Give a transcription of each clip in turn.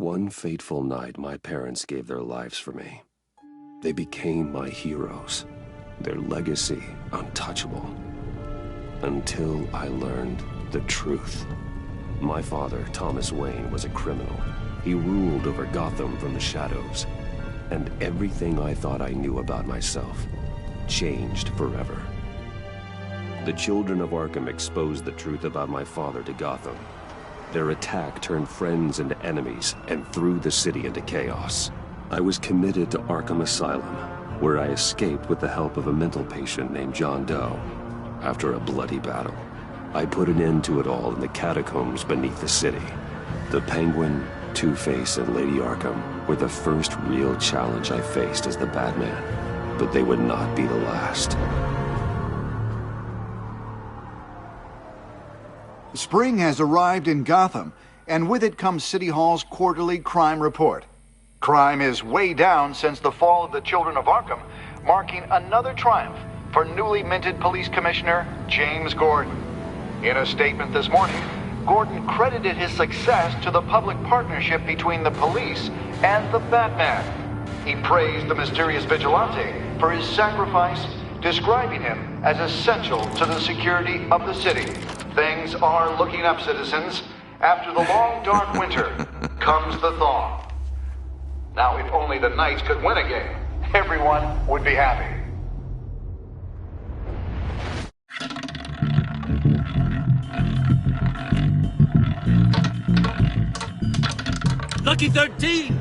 One fateful night, my parents gave their lives for me. They became my heroes, their legacy untouchable. Until I learned the truth. My father, Thomas Wayne, was a criminal. He ruled over Gotham from the shadows. And everything I thought I knew about myself changed forever. The children of Arkham exposed the truth about my father to Gotham. Their attack turned friends into enemies and threw the city into chaos. I was committed to Arkham Asylum, where I escaped with the help of a mental patient named John Doe. After a bloody battle, I put an end to it all in the catacombs beneath the city. The Penguin, Two-Face, and Lady Arkham were the first real challenge I faced as the Batman, but they would not be the last. Spring has arrived in Gotham, and with it comes City Hall's quarterly crime report. Crime is way down since the fall of the Children of Arkham, marking another triumph for newly minted Police Commissioner James Gordon. In a statement this morning, Gordon credited his success to the public partnership between the police and the Batman. He praised the mysterious vigilante for his sacrifice, describing him as essential to the security of the city. Things are looking up, citizens. After the long, dark winter comes the thaw. Now, if only the Knights could win a game, everyone would be happy. Lucky 13!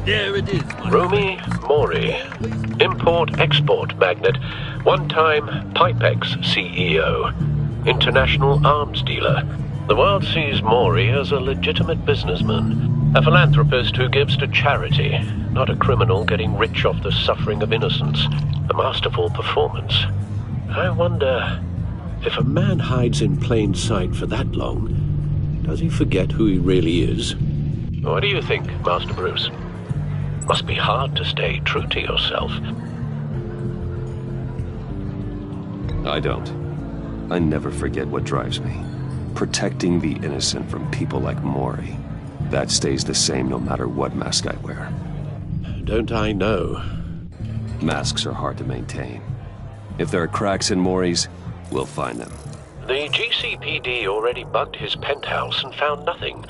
There it is. Rumi Mori, import-export magnate, one-time Pipex CEO, international arms dealer. The world sees Mori as a legitimate businessman, a philanthropist who gives to charity, not a criminal getting rich off the suffering of innocence. A masterful performance. I wonder, if a man hides in plain sight for that long, does he forget who he really is? What do you think, Master Bruce? Must be hard to stay true to yourself. I don't. I never forget what drives me. Protecting the innocent from people like Mori. That stays the same no matter what mask I wear. Don't I know? Masks are hard to maintain. If there are cracks in Mori's, we'll find them. The GCPD already bugged his penthouse and found nothing.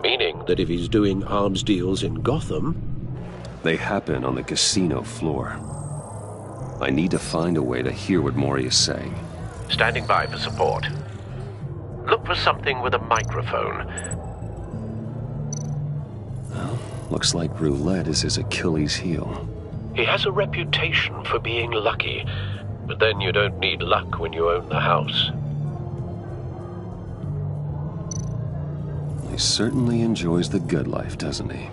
Meaning that if he's doing arms deals in Gotham... They happen on the casino floor. I need to find a way to hear what Mori is saying. Standing by for support. Look for something with a microphone. Well, looks like roulette is his Achilles heel. He has a reputation for being lucky, but then you don't need luck when you own the house. He certainly enjoys the good life, doesn't he?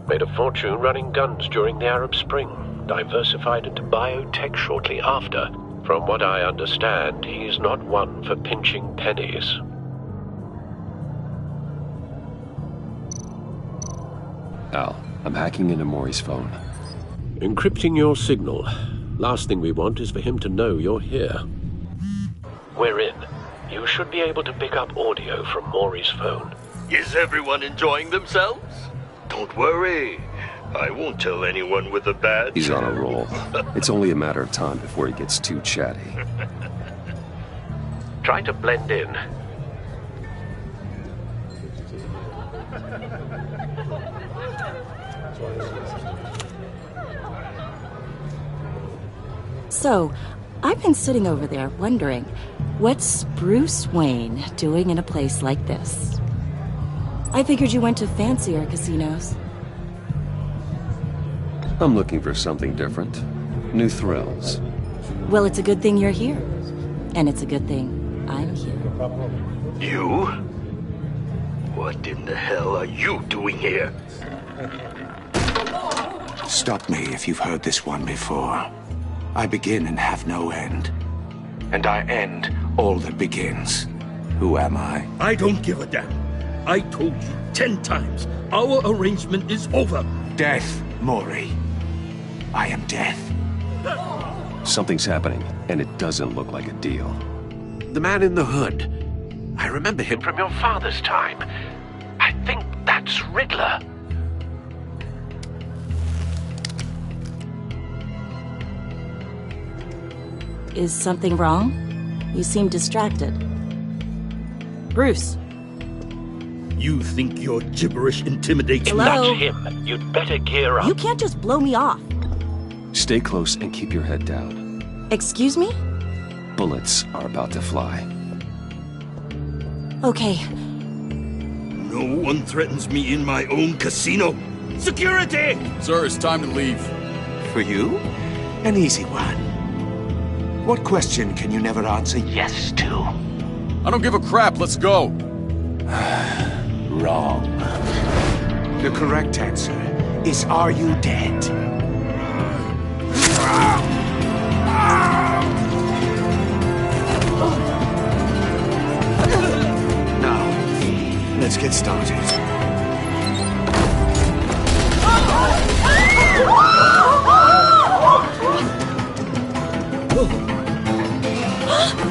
Made a fortune running guns during the Arab Spring. Diversified into biotech shortly after. From what I understand, he's not one for pinching pennies. Al, I'm hacking into Mori's phone. Encrypting your signal. Last thing we want is for him to know you're here. We're in. You should be able to pick up audio from Mori's phone. Is everyone enjoying themselves? Don't worry. I won't tell anyone with a badge. He's on a roll. It's only a matter of time before he gets too chatty. Try to blend in. So, I've been sitting over there wondering, what's Bruce Wayne doing in a place like this? I figured you went to fancier casinos. I'm looking for something different. New thrills. Well, it's a good thing you're here. And it's a good thing I'm here. You? What in the hell are you doing here? Stop me if you've heard this one before. I begin and have no end. And I end all that begins. Who am I? I don't give a damn. I told you 10 times. Our arrangement is over. Death, Mori. I am death. Something's happening, and it doesn't look like a deal. The man in the hood. I remember him from your father's time. I think that's Riddler. Is something wrong? You seem distracted. Bruce. You think your gibberish intimidates me? Hello? That's him. You'd better gear up. You can't just blow me off. Stay close and keep your head down. Excuse me? Bullets are about to fly. Okay. No one threatens me in my own casino. Security! Sir, it's time to leave. For you? An easy one. What question can you never answer yes to? I don't give a crap, let's go. Wrong. The correct answer is, are you dead? Now, let's get started.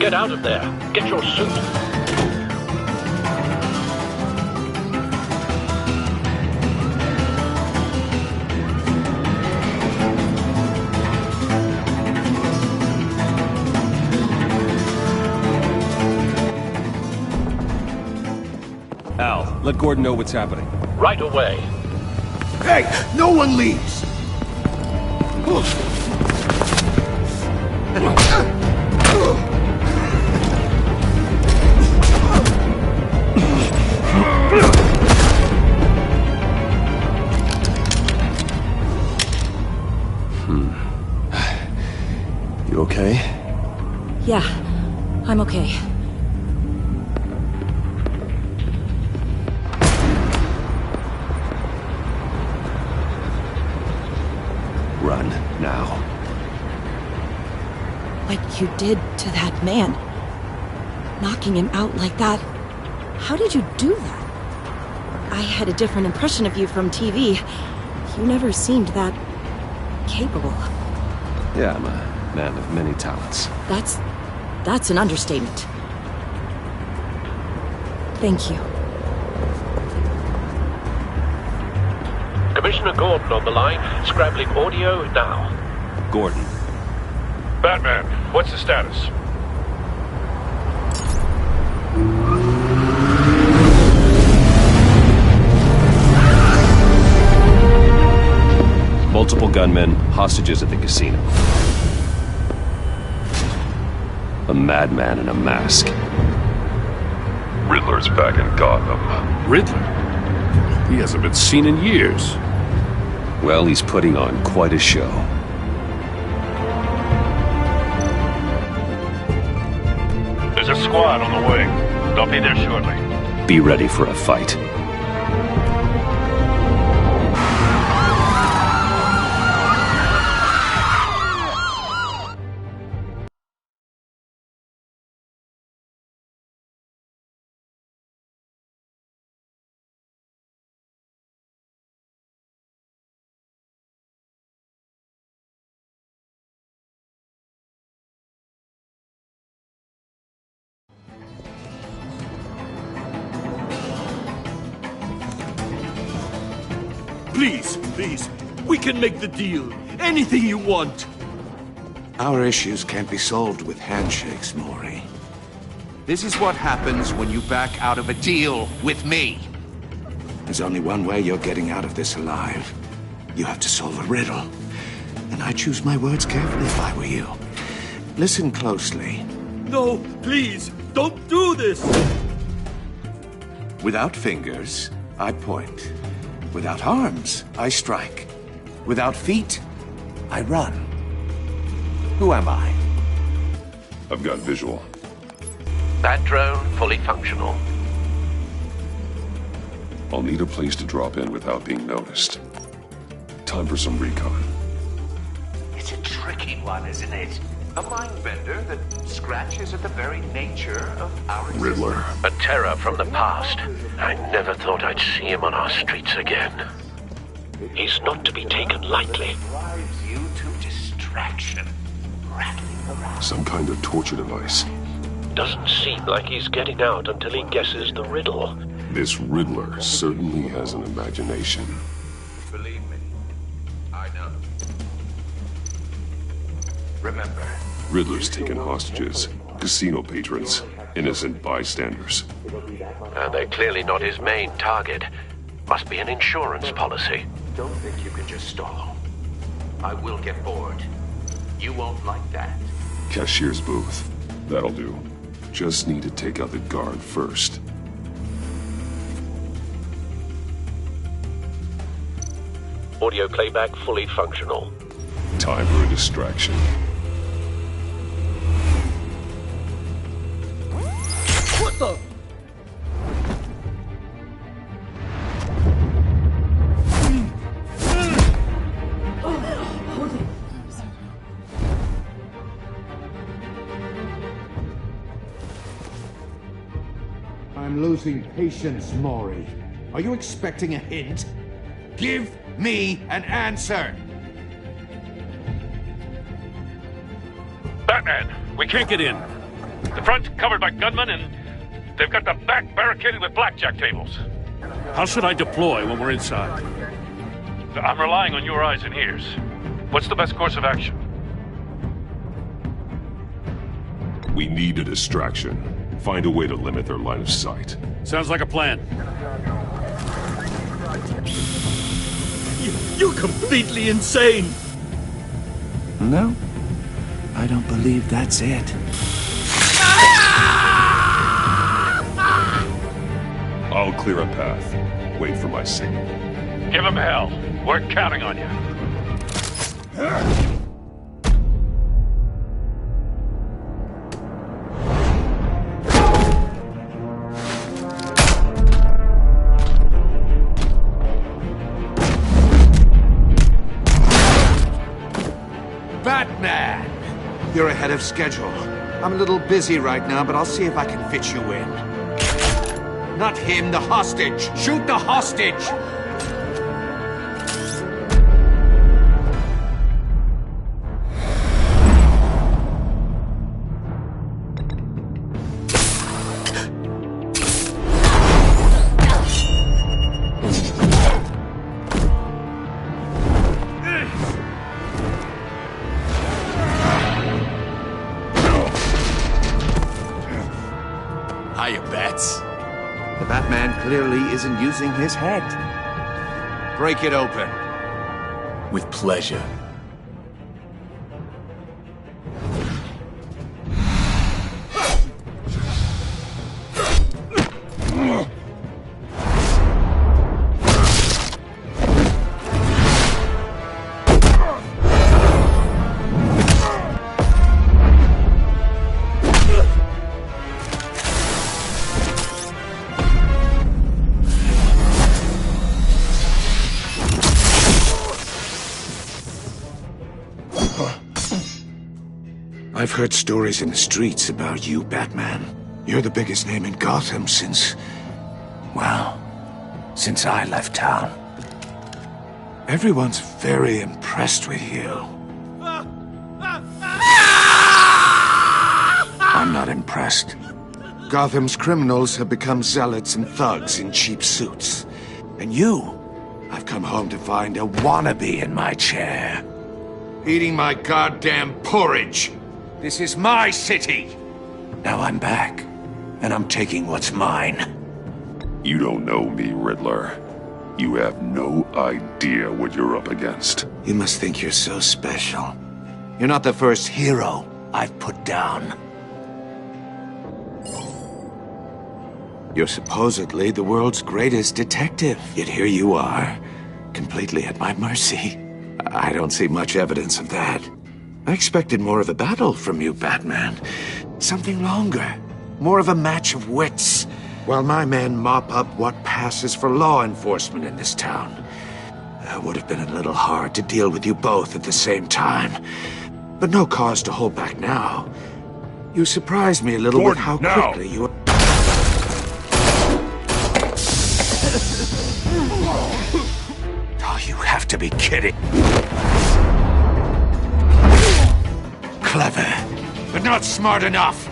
Get out of there. Get your suit. Al, let Gordon know what's happening. Right away. Hey, no one leaves! You okay? Yeah, I'm okay. Run, now. What you did to that man. Knocking him out like that. How did you do that? I had a different impression of you from TV. You never seemed that capable. Yeah, I'm a man of many talents. That's an understatement. Thank you. Commissioner Gordon on the line. Scrambling audio now. Gordon. Batman, what's the status? Multiple gunmen, hostages at the casino. A madman in a mask. Riddler's back in Gotham. Riddler? He hasn't been seen in years. Well, he's putting on quite a show. There's a squad on the way. They'll be there shortly. Be ready for a fight. Please, we can make the deal. Anything you want. Our issues can't be solved with handshakes, Maury. This is what happens when you back out of a deal with me. There's only one way you're getting out of this alive. You have to solve a riddle. And I choose my words carefully if I were you. Listen closely. No, please, don't do this! Without fingers, I point. Without arms, I strike. Without feet, I run. Who am I? I've got visual. That drone fully functional. I'll need a place to drop in without being noticed. Time for some recon. It's a tricky one, isn't it? A mind bender that scratches at the very nature of our existence. Riddler. A terror from the past. I never thought I'd see him on our streets again. He's not to be taken lightly. Drives you to distraction, rattling around. Some kind of torture device. Doesn't seem like he's getting out until he guesses the riddle. This Riddler certainly has an imagination. Believe me, I know. Remember, Riddler's taken hostages. Casino patrons. Innocent bystanders. And they're clearly not his main target. Must be an insurance policy. Don't think you can just stall. I will get bored. You won't like that. Cashier's booth. That'll do. Just need to take out the guard first. Audio playback fully functional. Time for a distraction. What the? I'm losing patience, Maury. Are you expecting a hint? Give me an answer! Batman, we can't get in. The front's covered by gunmen, and they've got the back barricaded with blackjack tables. How should I deploy when we're inside? I'm relying on your eyes and ears. What's the best course of action? We need a distraction. Find a way to limit their line of sight. Sounds like a plan. You're completely insane! No, I don't believe that's it. I'll clear a path. Wait for my signal. Give him hell. We're counting on you. Batman! You're ahead of schedule. I'm a little busy right now, but I'll see if I can fit you in. Not him, the hostage! Shoot the hostage! Hiya, Bats. The Batman clearly isn't using his head. Break it open. With pleasure. I've heard stories in the streets about you, Batman. You're the biggest name in Gotham since... well, since I left town. Everyone's very impressed with you. I'm not impressed. Gotham's criminals have become zealots and thugs in cheap suits. And you, I've come home to find a wannabe in my chair. Eating my goddamn porridge. This is my city! Now I'm back, and I'm taking what's mine. You don't know me, Riddler. You have no idea what you're up against. You must think you're so special. You're not the first hero I've put down. You're supposedly the world's greatest detective, yet here you are, completely at my mercy. I don't see much evidence of that. I expected more of a battle from you, Batman. Something longer. More of a match of wits. While my men mop up what passes for law enforcement in this town. It would have been a little hard to deal with you both at the same time. But no cause to hold back now. You surprised me a little with how quickly you... Oh, you have to be kidding. Clever, but not smart enough.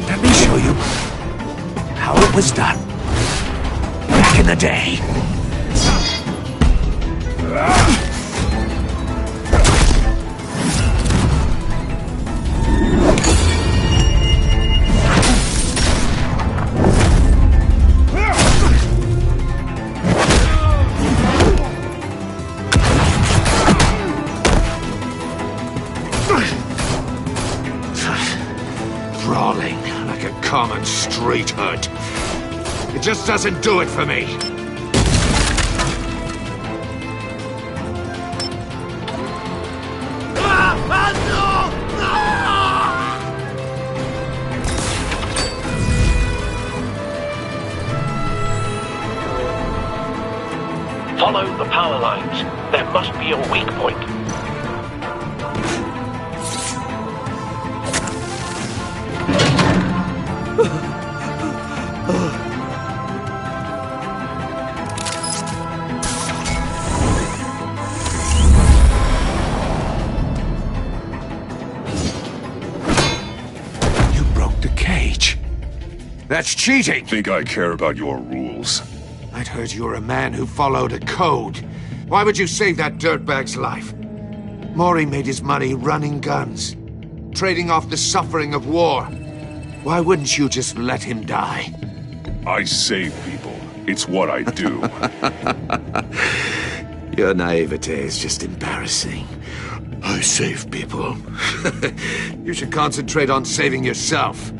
Let me show you how it was done back in the day. Brawling like a common street hood. It just doesn't do it for me. Follow the power lines. There must be a weak point. You broke the cage. That's cheating! Think I care about your rules? I'd heard you were a man who followed a code. Why would you save that dirtbag's life? Mori made his money running guns, trading off the suffering of war. Why wouldn't you just let him die? I save people. It's what I do. Your naivete is just embarrassing. I save people. You should concentrate on saving yourself.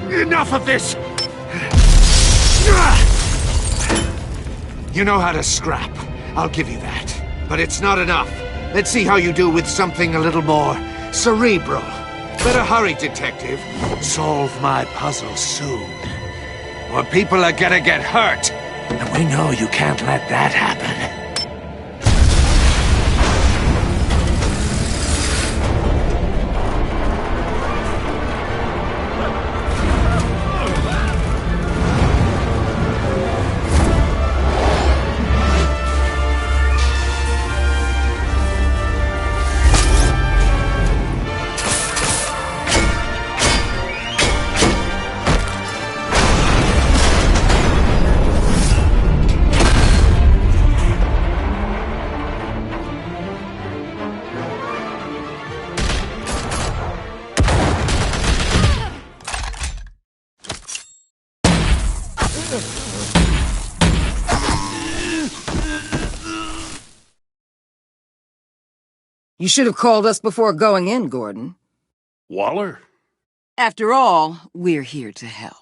Enough of this! You know how to scrap. I'll give you that. But it's not enough. Let's see how you do with something a little more cerebral. Better hurry, detective. Solve my puzzle soon. Or people are gonna get hurt. And we know you can't let that happen. You should have called us before going in, Gordon. Waller? After all, we're here to help.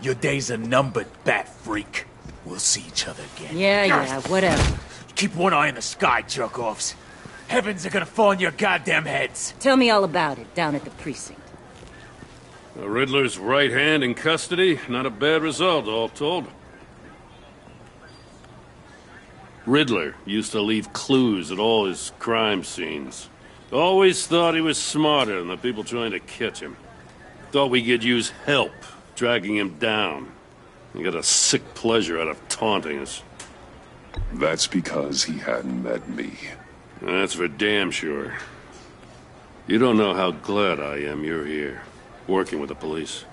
Your days are numbered, bat freak. We'll see each other again. Yeah, whatever. Keep one eye in the sky, jerk-offs. Heavens are gonna fall on your goddamn heads. Tell me all about it down at the precinct. The Riddler's right hand in custody. Not a bad result, all told. Riddler used to leave clues at all his crime scenes. Always thought he was smarter than the people trying to catch him. Thought we could use help dragging him down. He got a sick pleasure out of taunting us. That's because he hadn't met me. That's for damn sure. You don't know how glad I am you're here, working with the police.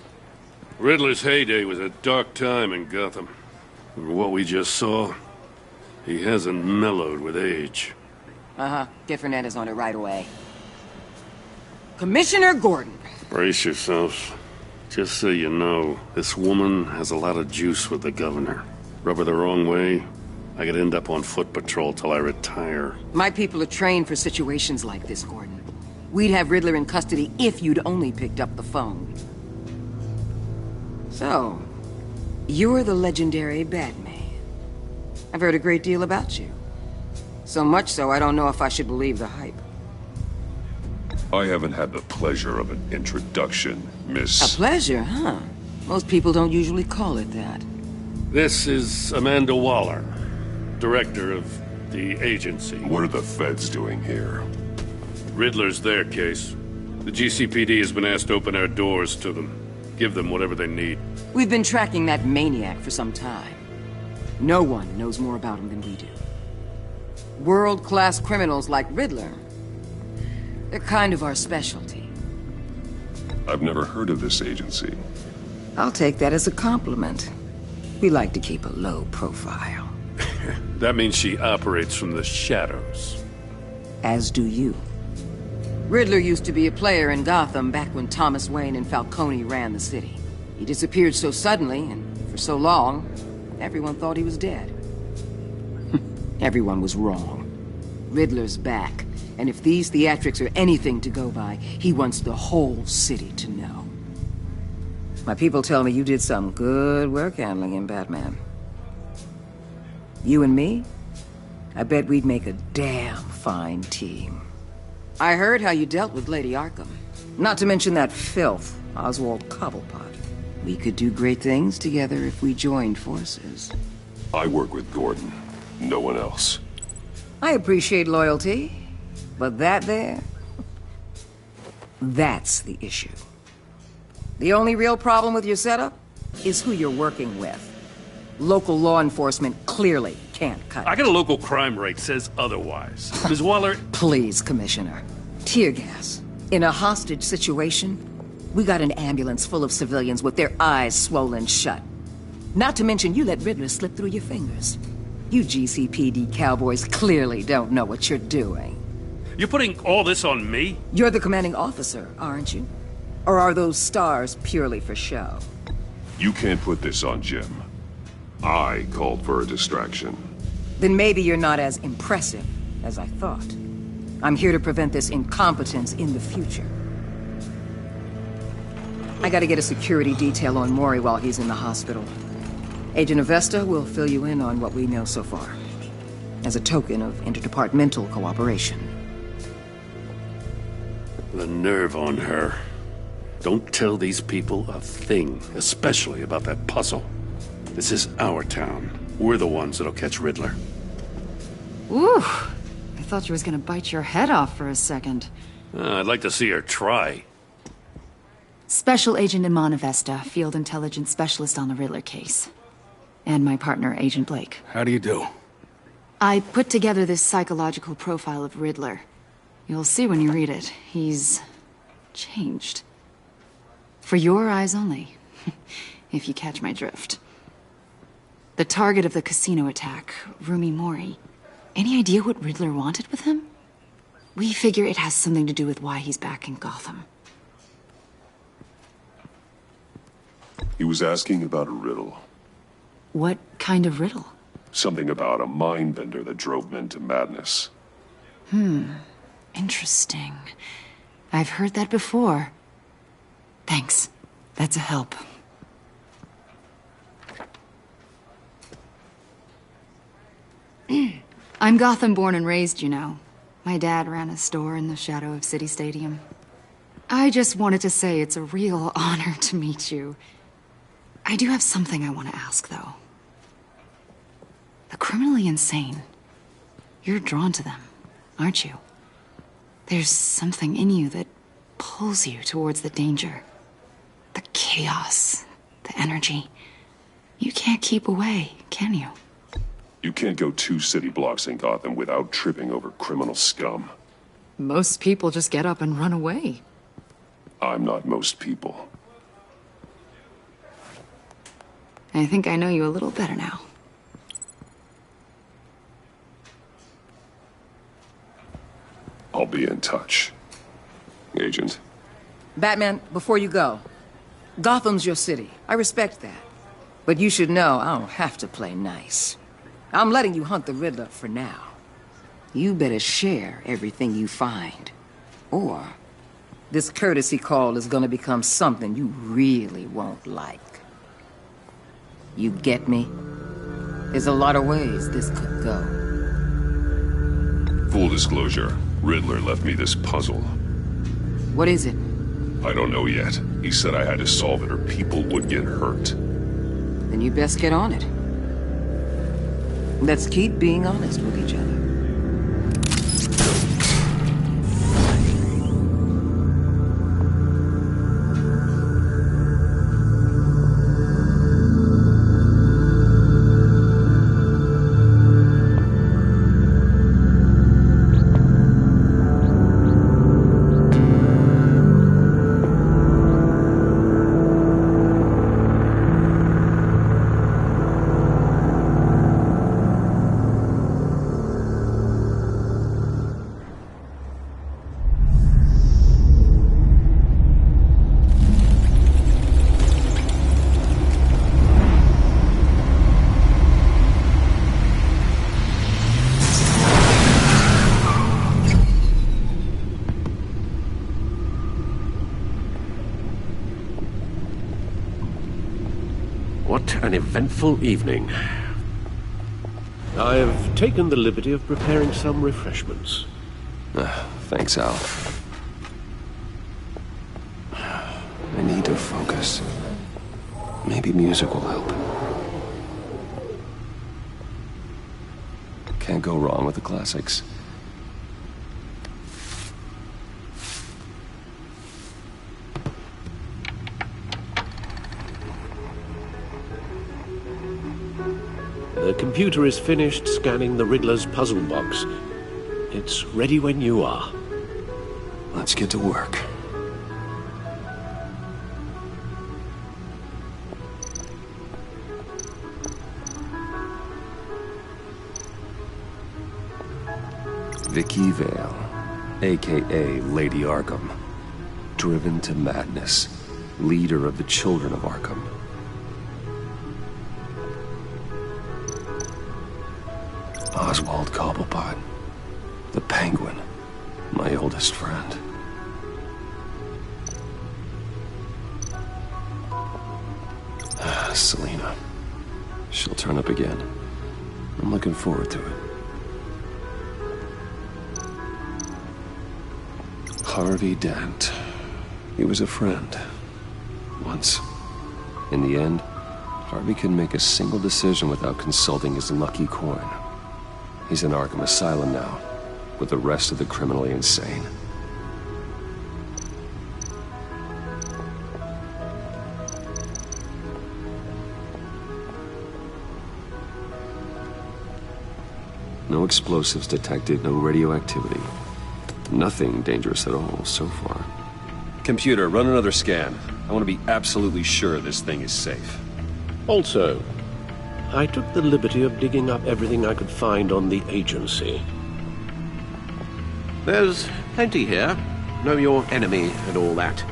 Riddler's heyday was a dark time in Gotham. For what we just saw, he hasn't mellowed with age. Get Fernandez on it right away. Commissioner Gordon. Brace yourselves. Just so you know, this woman has a lot of juice with the governor. Rub her the wrong way, I could end up on foot patrol till I retire. My people are trained for situations like this, Gordon. We'd have Riddler in custody if you'd only picked up the phone. So, you're the legendary Batman. I've heard a great deal about you. So much so, I don't know if I should believe the hype. I haven't had the pleasure of an introduction, Miss... A pleasure, huh? Most people don't usually call it that. This is Amanda Waller, director of the agency. What are the feds doing here? Riddler's their case. The GCPD has been asked to open our doors to them. Give them whatever they need. We've been tracking that maniac for some time. No one knows more about him than we do. World-class criminals like Riddler. They're kind of our specialty. I've never heard of this agency. I'll take that as a compliment. We like to keep a low profile. That means she operates from the shadows. As do you. Riddler used to be a player in Gotham back when Thomas Wayne and Falcone ran the city. He disappeared so suddenly, and for so long, everyone thought he was dead. Everyone was wrong. Riddler's back, and if these theatrics are anything to go by, he wants the whole city to know. My people tell me you did some good work handling him, Batman. You and me? I bet we'd make a damn fine team. I heard how you dealt with Lady Arkham. Not to mention that filth, Oswald Cobblepot. We could do great things together if we joined forces. I work with Gordon. No one else. I appreciate loyalty, but that there... that's the issue. The only real problem with your setup is who you're working with. Local law enforcement clearly can't cut it. I got a local crime rate says otherwise. Ms. Waller... Please, Commissioner. Tear gas. In a hostage situation, we got an ambulance full of civilians with their eyes swollen shut. Not to mention you let Riddler slip through your fingers. You GCPD cowboys clearly don't know what you're doing. You're putting all this on me? You're the commanding officer, aren't you? Or are those stars purely for show? You can't put this on Jim. I called for a distraction. Then maybe you're not as impressive as I thought. I'm here to prevent this incompetence in the future. I gotta get a security detail on Mori while he's in the hospital. Agent Avesta will fill you in on what we know so far, as a token of interdepartmental cooperation. The nerve on her. Don't tell these people a thing, especially about that puzzle. This is our town. We're the ones that'll catch Riddler. Ooh, I thought you was gonna bite your head off for a second. I'd like to see her try. Special Agent Iman Avesta, Field Intelligence Specialist on the Riddler case. And my partner, Agent Blake. How do you do? I put together this psychological profile of Riddler. You'll see when you read it. He's... changed. For your eyes only, if you catch my drift. The target of the casino attack, Rumi Mori. Any idea what Riddler wanted with him? We figure it has something to do with why he's back in Gotham. He was asking about a riddle. What kind of riddle? Something about a mind bender that drove men to madness. Interesting. I've heard that before. Thanks. That's a help. I'm Gotham born and raised, you know. My dad ran a store in the shadow of City Stadium. I just wanted to say it's a real honor to meet you. I do have something I want to ask, though. The criminally insane. You're drawn to them, aren't you? There's something in you that pulls you towards the danger. chaos, the energy. You can't keep away, can you? You can't go 2 city blocks in Gotham without tripping over criminal scum. Most people just get up and run away. I'm not most people. I think I know you a little better now. I'll be in touch. Agent. Batman, before you go, Gotham's your city. I respect that. But you should know I don't have to play nice. I'm letting you hunt the Riddler for now. You better share everything you find. Or this courtesy call is gonna become something you really won't like. You get me? There's a lot of ways this could go. Full disclosure, Riddler left me this puzzle. What is it? I don't know yet. He said I had to solve it or people would get hurt. Then you best get on it. Let's keep being honest with each other. What an eventful evening. I've taken the liberty of preparing some refreshments. Thanks, Al. I need to focus. Maybe music will help. Can't go wrong with the classics. The computer is finished scanning the Riddler's puzzle box. It's ready when you are. Let's get to work. Vicky Vale, a.k.a. Lady Arkham. Driven to madness. Leader of the Children of Arkham. Oswald Cobblepot. The Penguin. My oldest friend. Selina. She'll turn up again. I'm looking forward to it. Harvey Dent. He was a friend. Once. In the end, Harvey couldn't make a single decision without consulting his lucky coin. He's in Arkham Asylum now, with the rest of the criminally insane. No explosives detected, no radioactivity. Nothing dangerous at all so far. Computer, run another scan. I want to be absolutely sure this thing is safe. Also, I took the liberty of digging up everything I could find on the agency. There's plenty here. Know your enemy and all that.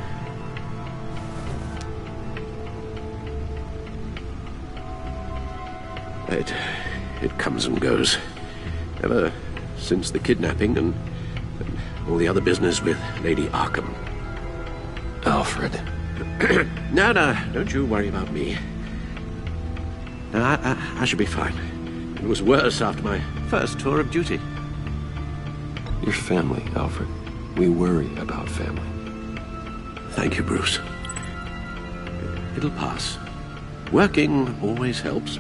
It comes and goes. Ever since the kidnapping and all the other business with Lady Arkham. Alfred. No, don't you worry about me. No, I should be fine. It was worse after my first tour of duty. Your family, Alfred. We worry about family. Thank you, Bruce. It'll pass. Working always helps.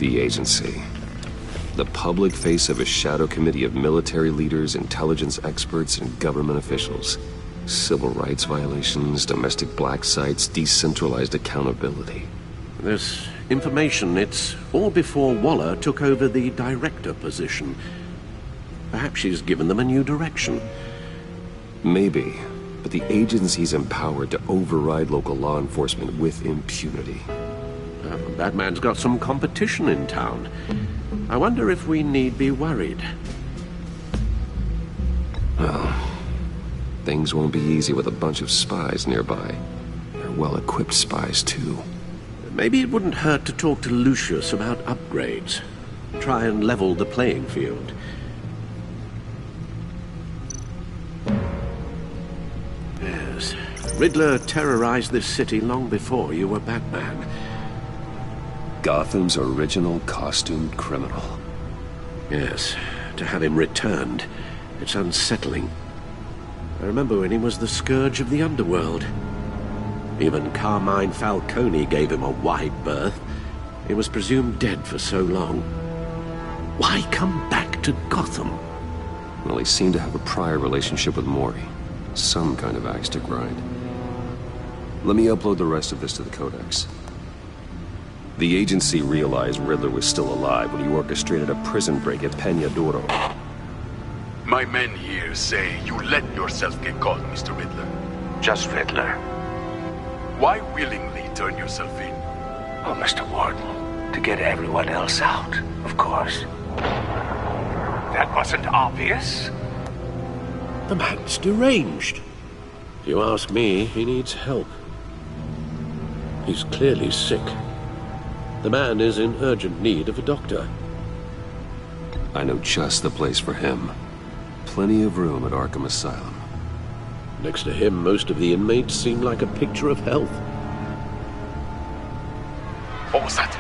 The agency. The public face of a shadow committee of military leaders, intelligence experts, and government officials. Civil rights violations, domestic black sites, decentralized accountability. This information, it's all before Waller took over the director position. Perhaps she's given them a new direction. Maybe, but the agency's empowered to override local law enforcement with impunity. Batman's got some competition in town. I wonder if we need be worried. Well, things won't be easy with a bunch of spies nearby. They're well-equipped spies, too. Maybe it wouldn't hurt to talk to Lucius about upgrades. Try and level the playing field. Yes, Riddler terrorized this city long before you were Batman. Gotham's original costumed criminal. Yes, to have him returned, it's unsettling. I remember when he was the scourge of the underworld. Even Carmine Falcone gave him a wide berth. He was presumed dead for so long. Why come back to Gotham? Well, he seemed to have a prior relationship with Mori. Some kind of axe to grind. Let me upload the rest of this to the Codex. The agency realized Riddler was still alive when he orchestrated a prison break at Peña Duro. My men here say you let yourself get caught, Mr. Riddler. Just Riddler. Why willingly turn yourself in? Oh, Mr. Warden, to get everyone else out, of course. That wasn't obvious. The man's deranged. If you ask me, he needs help. He's clearly sick. The man is in urgent need of a doctor. I know just the place for him. Plenty of room at Arkham Asylum. Next to him, most of the inmates seem like a picture of health. What was that?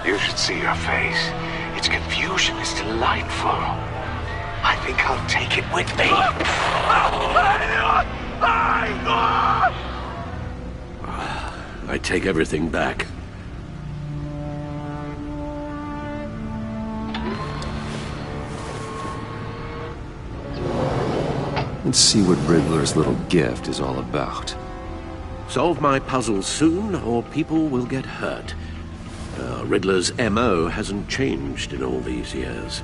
You should see your face. Its confusion is delightful. I think I'll take it with me. I take everything back. Let's see what Riddler's little gift is all about. Solve my puzzle soon, or people will get hurt. Riddler's M.O. hasn't changed in all these years.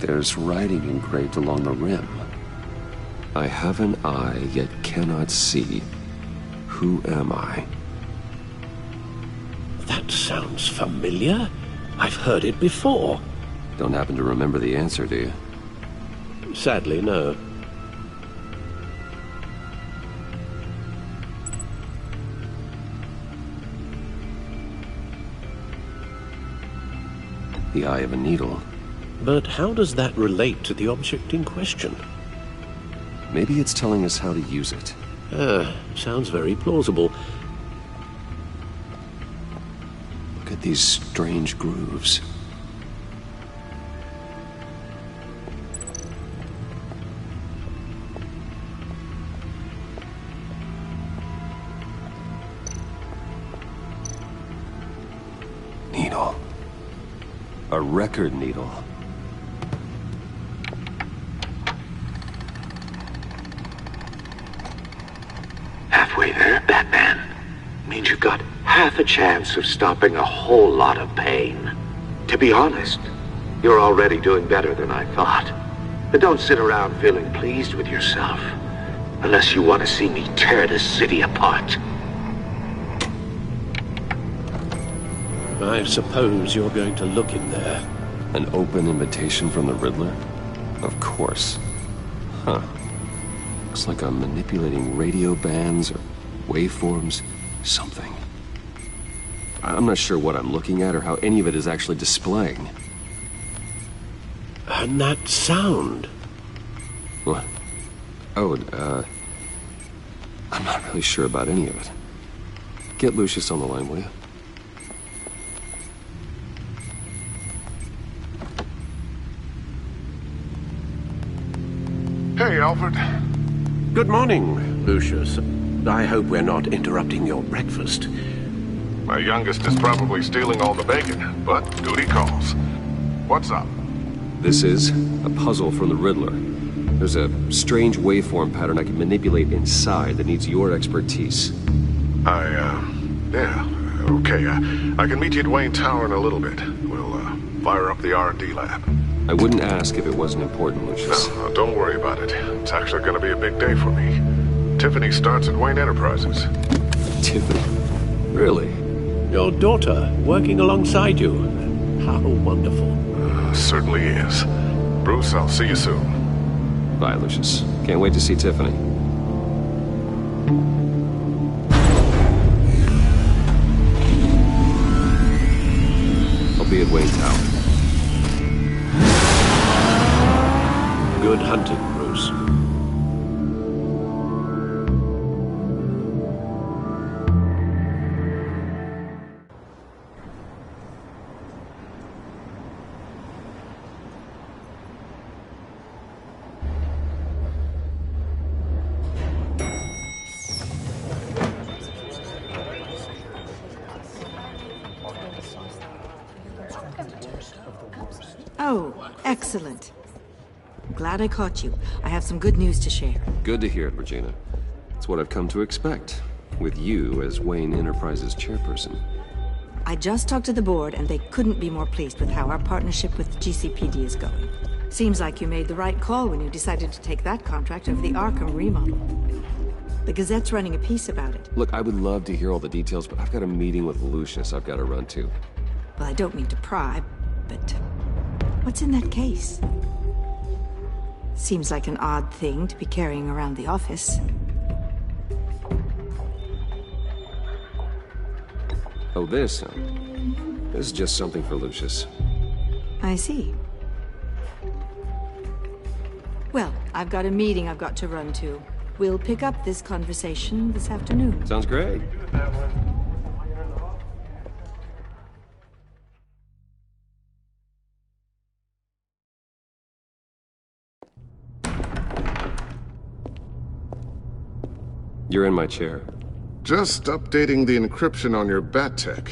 There's writing engraved along the rim. I have an eye, yet cannot see. Who am I? That sounds familiar. I've heard it before. Don't happen to remember the answer, do you? Sadly, no. The eye of a needle. But how does that relate to the object in question? Maybe it's telling us how to use it. Sounds very plausible. Look at these strange grooves. Needle. A record needle. Halfway there, Batman. Means you've got half a chance of stopping a whole lot of pain. To be honest, you're already doing better than I thought. But don't sit around feeling pleased with yourself. Unless you want to see me tear this city apart. I suppose you're going to look in there. An open invitation from the Riddler? Of course. Huh. Looks like I'm manipulating radio bands or waveforms. Something. I'm not sure what I'm looking at or how any of it is actually displaying. And that sound? What? Oh, I'm not really sure about any of it. Get Lucius on the line, will you? Hey, Alfred. Good morning, Lucius. I hope we're not interrupting your breakfast. My youngest is probably stealing all the bacon, but duty calls. What's up? This is a puzzle from the Riddler. There's a strange waveform pattern I can manipulate inside that needs your expertise. Yeah, okay. I can meet you at Wayne Tower in a little bit. We'll, fire up the R&D lab. I wouldn't ask if it wasn't important, Lucius. No, don't worry about it. It's actually gonna be a big day for me. Tiffany starts at Wayne Enterprises. Tiffany? Really? Your daughter working alongside you. How wonderful. Certainly is. Bruce, I'll see you soon. Bye, Lucius. Can't wait to see Tiffany. I'll be at Wayne Tower. Good hunting, Bruce. Oh, excellent. Glad I caught you. I have some good news to share. Good to hear it, Regina. It's what I've come to expect, with you as Wayne Enterprises chairperson. I just talked to the board, and they couldn't be more pleased with how our partnership with GCPD is going. Seems like you made the right call when you decided to take that contract over the Arkham remodel. The Gazette's running a piece about it. Look, I would love to hear all the details, but I've got a meeting with Lucius I've got to run to. Well, I don't mean to pry, but what's in that case? Seems like an odd thing to be carrying around the office. Oh, this, huh? This is just something for Lucius. I see. Well, I've got a meeting I've got to run to. We'll pick up this conversation this afternoon. Sounds great. You're in my chair. Just updating the encryption on your Bat-Tech.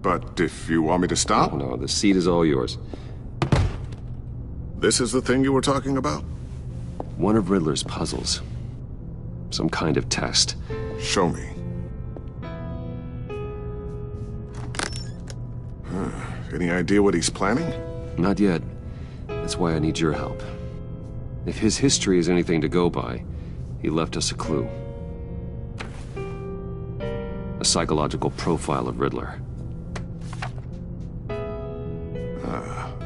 But if you want me to stop? Oh, no, the seat is all yours. This is the thing you were talking about? One of Riddler's puzzles. Some kind of test. Show me. Any idea what he's planning? Not yet. That's why I need your help. If his history is anything to go by, he left us a clue. A psychological profile of Riddler.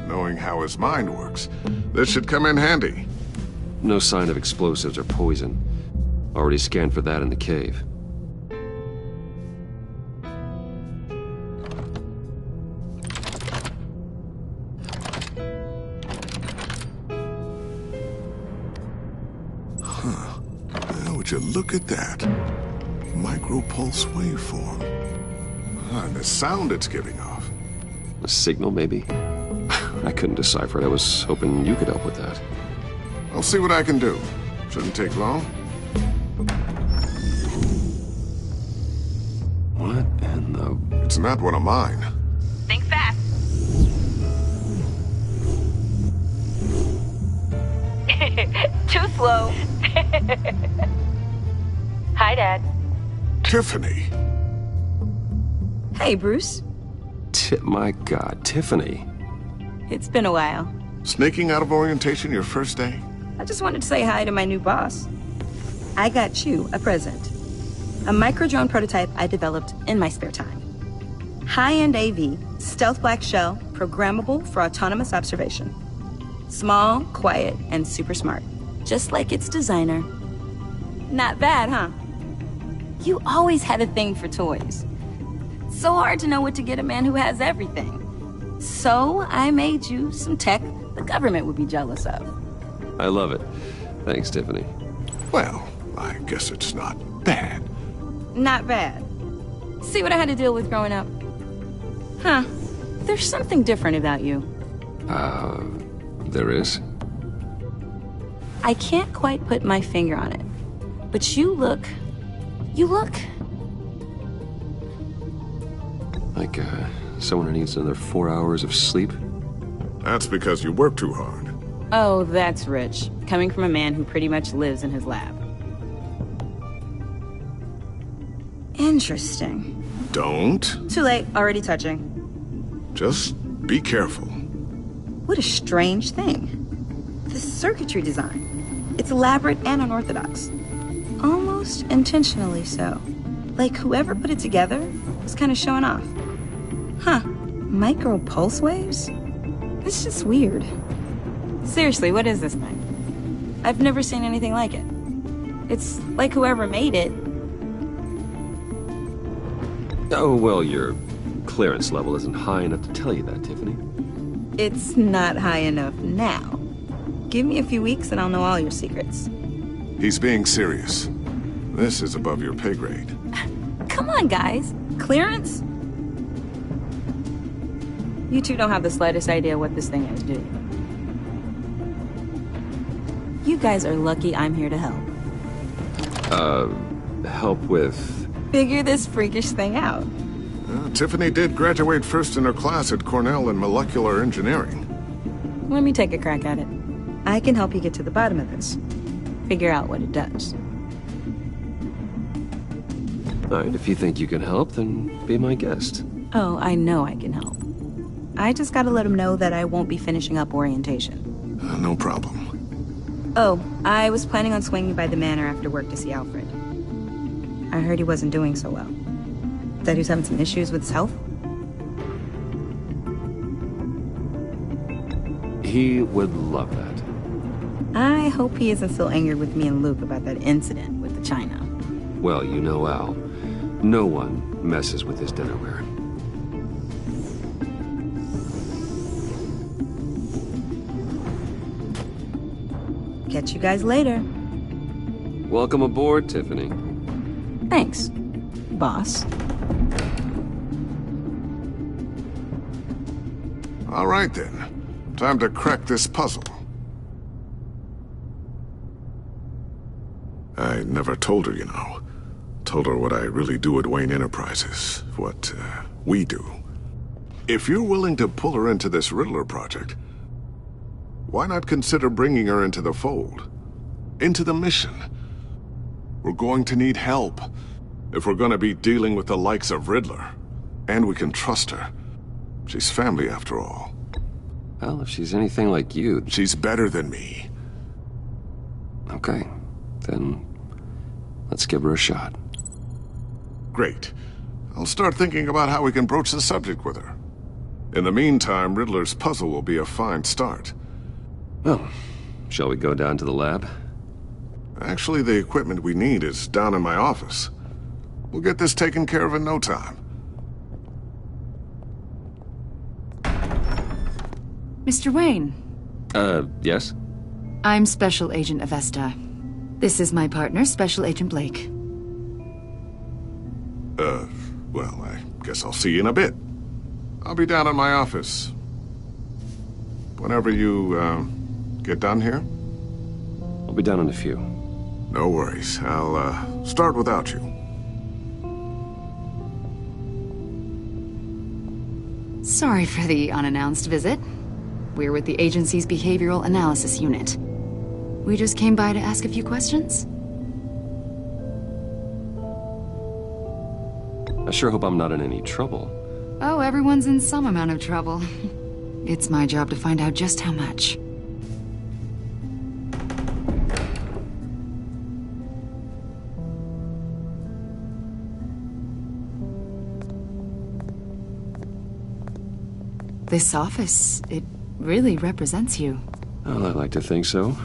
Knowing how his mind works, this should come in handy. No sign of explosives or poison. Already scanned for that in the cave. Would you look at that? Micropulse waveform. And the sound it's giving off. A signal, maybe? I couldn't decipher it. I was hoping you could help with that. I'll see what I can do. Shouldn't take long. What in the... It's not one of mine. Think fast. Too slow. Hi, Dad. Tiffany. Hey, Bruce. My God, Tiffany. It's been a while. Sneaking out of orientation your first day? I just wanted to say hi to my new boss. I got you a present. A micro-drone prototype I developed in my spare time. High-end AV, stealth black shell, programmable for autonomous observation. Small, quiet, and super smart. Just like its designer. Not bad, huh? You always had a thing for toys. So hard to know what to get a man who has everything. So I made you some tech the government would be jealous of. I love it. Thanks, Tiffany. Well, I guess it's not bad. Not bad. See what I had to deal with growing up? Huh. There's something different about you. There is? I can't quite put my finger on it. But you look... Like, someone who needs another 4 hours of sleep? That's because you work too hard. Oh, that's rich. Coming from a man who pretty much lives in his lab. Interesting. Don't. Too late. Already touching. Just be careful. What a strange thing. The circuitry design. It's elaborate and unorthodox. Almost intentionally so. Like whoever put it together was kind of showing off. Huh. Micro pulse waves? It's just weird. Seriously, what is this thing? I've never seen anything like it. It's like whoever made it. Oh, well, your clearance level isn't high enough to tell you that, Tiffany. It's not high enough now. Give me a few weeks and I'll know all your secrets. He's being serious. This is above your pay grade. Come on, guys. Clearance? You two don't have the slightest idea what this thing is, do you? You guys are lucky I'm here to help. Help with... Figure this freakish thing out. Tiffany did graduate first in her class at Cornell in molecular engineering. Let me take a crack at it. I can help you get to the bottom of this. Figure out what it does. Alright, if you think you can help, then be my guest. Oh, I know I can help. I just gotta let him know that I won't be finishing up orientation. No problem. Oh, I was planning on swinging by the manor after work to see Alfred. I heard he wasn't doing so well. That he was having some issues with his health? He would love that. I hope he isn't still angered with me and Luke about that incident with the china. Well, you know Al. No one messes with his dinnerware. Catch you guys later. Welcome aboard, Tiffany. Thanks, boss. All right, then. Time to crack this puzzle. I never told her, you know. Told her what I really do at Wayne Enterprises. What, we do. If you're willing to pull her into this Riddler project, why not consider bringing her into the fold? Into the mission? We're going to need help if we're going to be dealing with the likes of Riddler. And we can trust her. She's family, after all. Well, if she's anything like you... She's better than me. Okay. Then let's give her a shot. Great. I'll start thinking about how we can broach the subject with her. In the meantime, Riddler's puzzle will be a fine start. Well, shall we go down to the lab? Actually, the equipment we need is down in my office. We'll get this taken care of in no time. Mr. Wayne. Yes? I'm Special Agent Avesta. This is my partner, Special Agent Blake. Well, I guess I'll see you in a bit. I'll be down in my office. Whenever you, get done here? I'll be down in a few. No worries. I'll, start without you. Sorry for the unannounced visit. We're with the agency's Behavioral Analysis Unit. We just came by to ask a few questions. I sure hope I'm not in any trouble. Oh, everyone's in some amount of trouble. It's my job to find out just how much. This office, it really represents you. Well, I'd like to think so.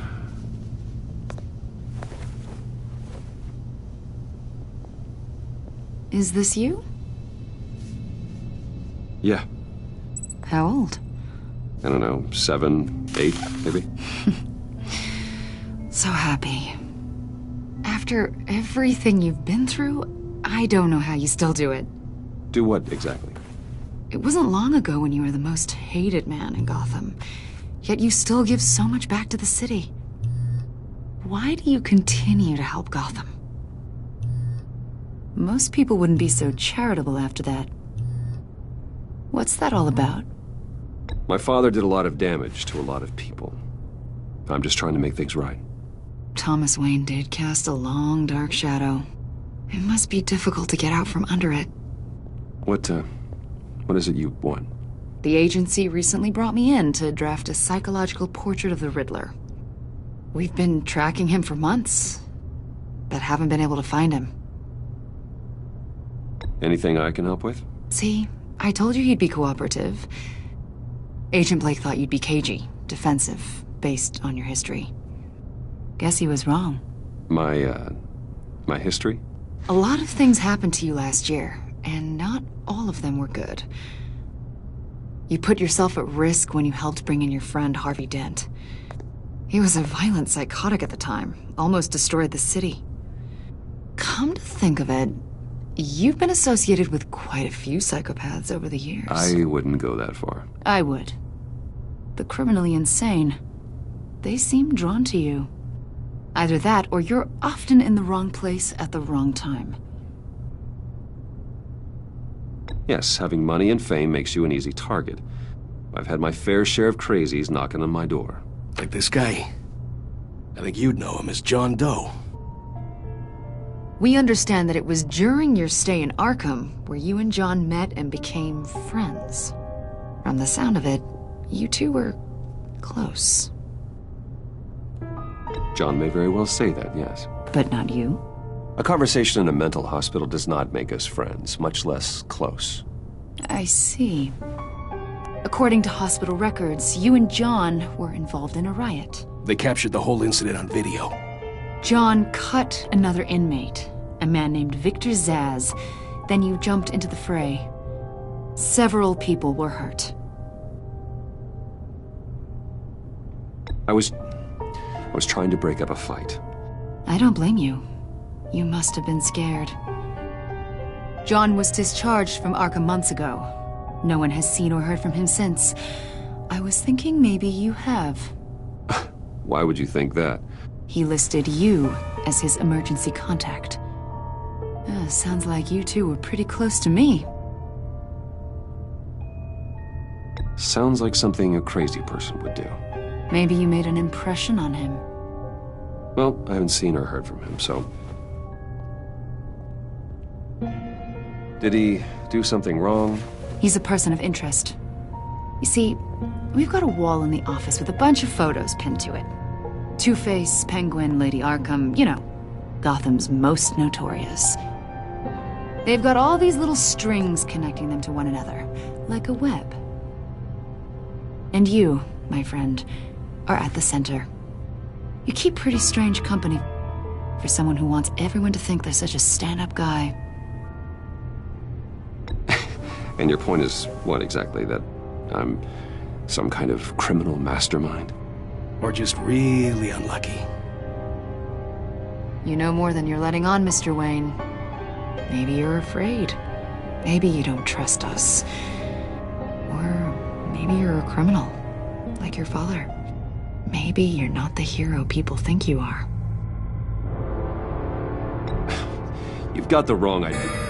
Is this you? Yeah. How old? I don't know, 7, 8, maybe? So happy. After everything you've been through, I don't know how you still do it. Do what, exactly? It wasn't long ago when you were the most hated man in Gotham, yet you still give so much back to the city. Why do you continue to help Gotham? Most people wouldn't be so charitable after that. What's that all about? My father did a lot of damage to a lot of people. I'm just trying to make things right. Thomas Wayne did cast a long, dark shadow. It must be difficult to get out from under it. What is it you want? The agency recently brought me in to draft a psychological portrait of the Riddler. We've been tracking him for months, but haven't been able to find him. Anything I can help with? See, I told you he'd be cooperative. Agent Blake thought you'd be cagey, defensive, based on your history. Guess he was wrong. My history? A lot of things happened to you last year, and not all of them were good. You put yourself at risk when you helped bring in your friend Harvey Dent. He was a violent psychotic at the time, almost destroyed the city. Come to think of it, you've been associated with quite a few psychopaths over the years. I wouldn't go that far. I would. The criminally insane. They seem drawn to you. Either that, or you're often in the wrong place at the wrong time. Yes, having money and fame makes you an easy target. I've had my fair share of crazies knocking on my door. Like this guy. I think you'd know him as John Doe. We understand that it was during your stay in Arkham where you and John met and became friends. From the sound of it, you two were close. John may very well say that, yes. But not you? A conversation in a mental hospital does not make us friends, much less close. I see. According to hospital records, you and John were involved in a riot. They captured the whole incident on video. John cut another inmate, a man named Victor Zsasz. Then you jumped into the fray. Several people were hurt. I was trying to break up a fight. I don't blame you. You must have been scared. John was discharged from Arkham months ago. No one has seen or heard from him since. I was thinking maybe you have. Why would you think that? He listed you as his emergency contact. Sounds like you two were pretty close to me. Sounds like something a crazy person would do. Maybe you made an impression on him. Well, I haven't seen or heard from him, so... Did he do something wrong? He's a person of interest. You see, we've got a wall in the office with a bunch of photos pinned to it. Two-Face, Penguin, Lady Arkham, you know, Gotham's most notorious. They've got all these little strings connecting them to one another, like a web. And you, my friend, are at the center. You keep pretty strange company for someone who wants everyone to think they're such a stand-up guy. And your point is what exactly? That I'm some kind of criminal mastermind? Or just really unlucky? You know more than you're letting on, Mr. Wayne. Maybe you're afraid. Maybe you don't trust us. Or maybe you're a criminal, like your father. Maybe you're not the hero people think you are. You've got the wrong idea.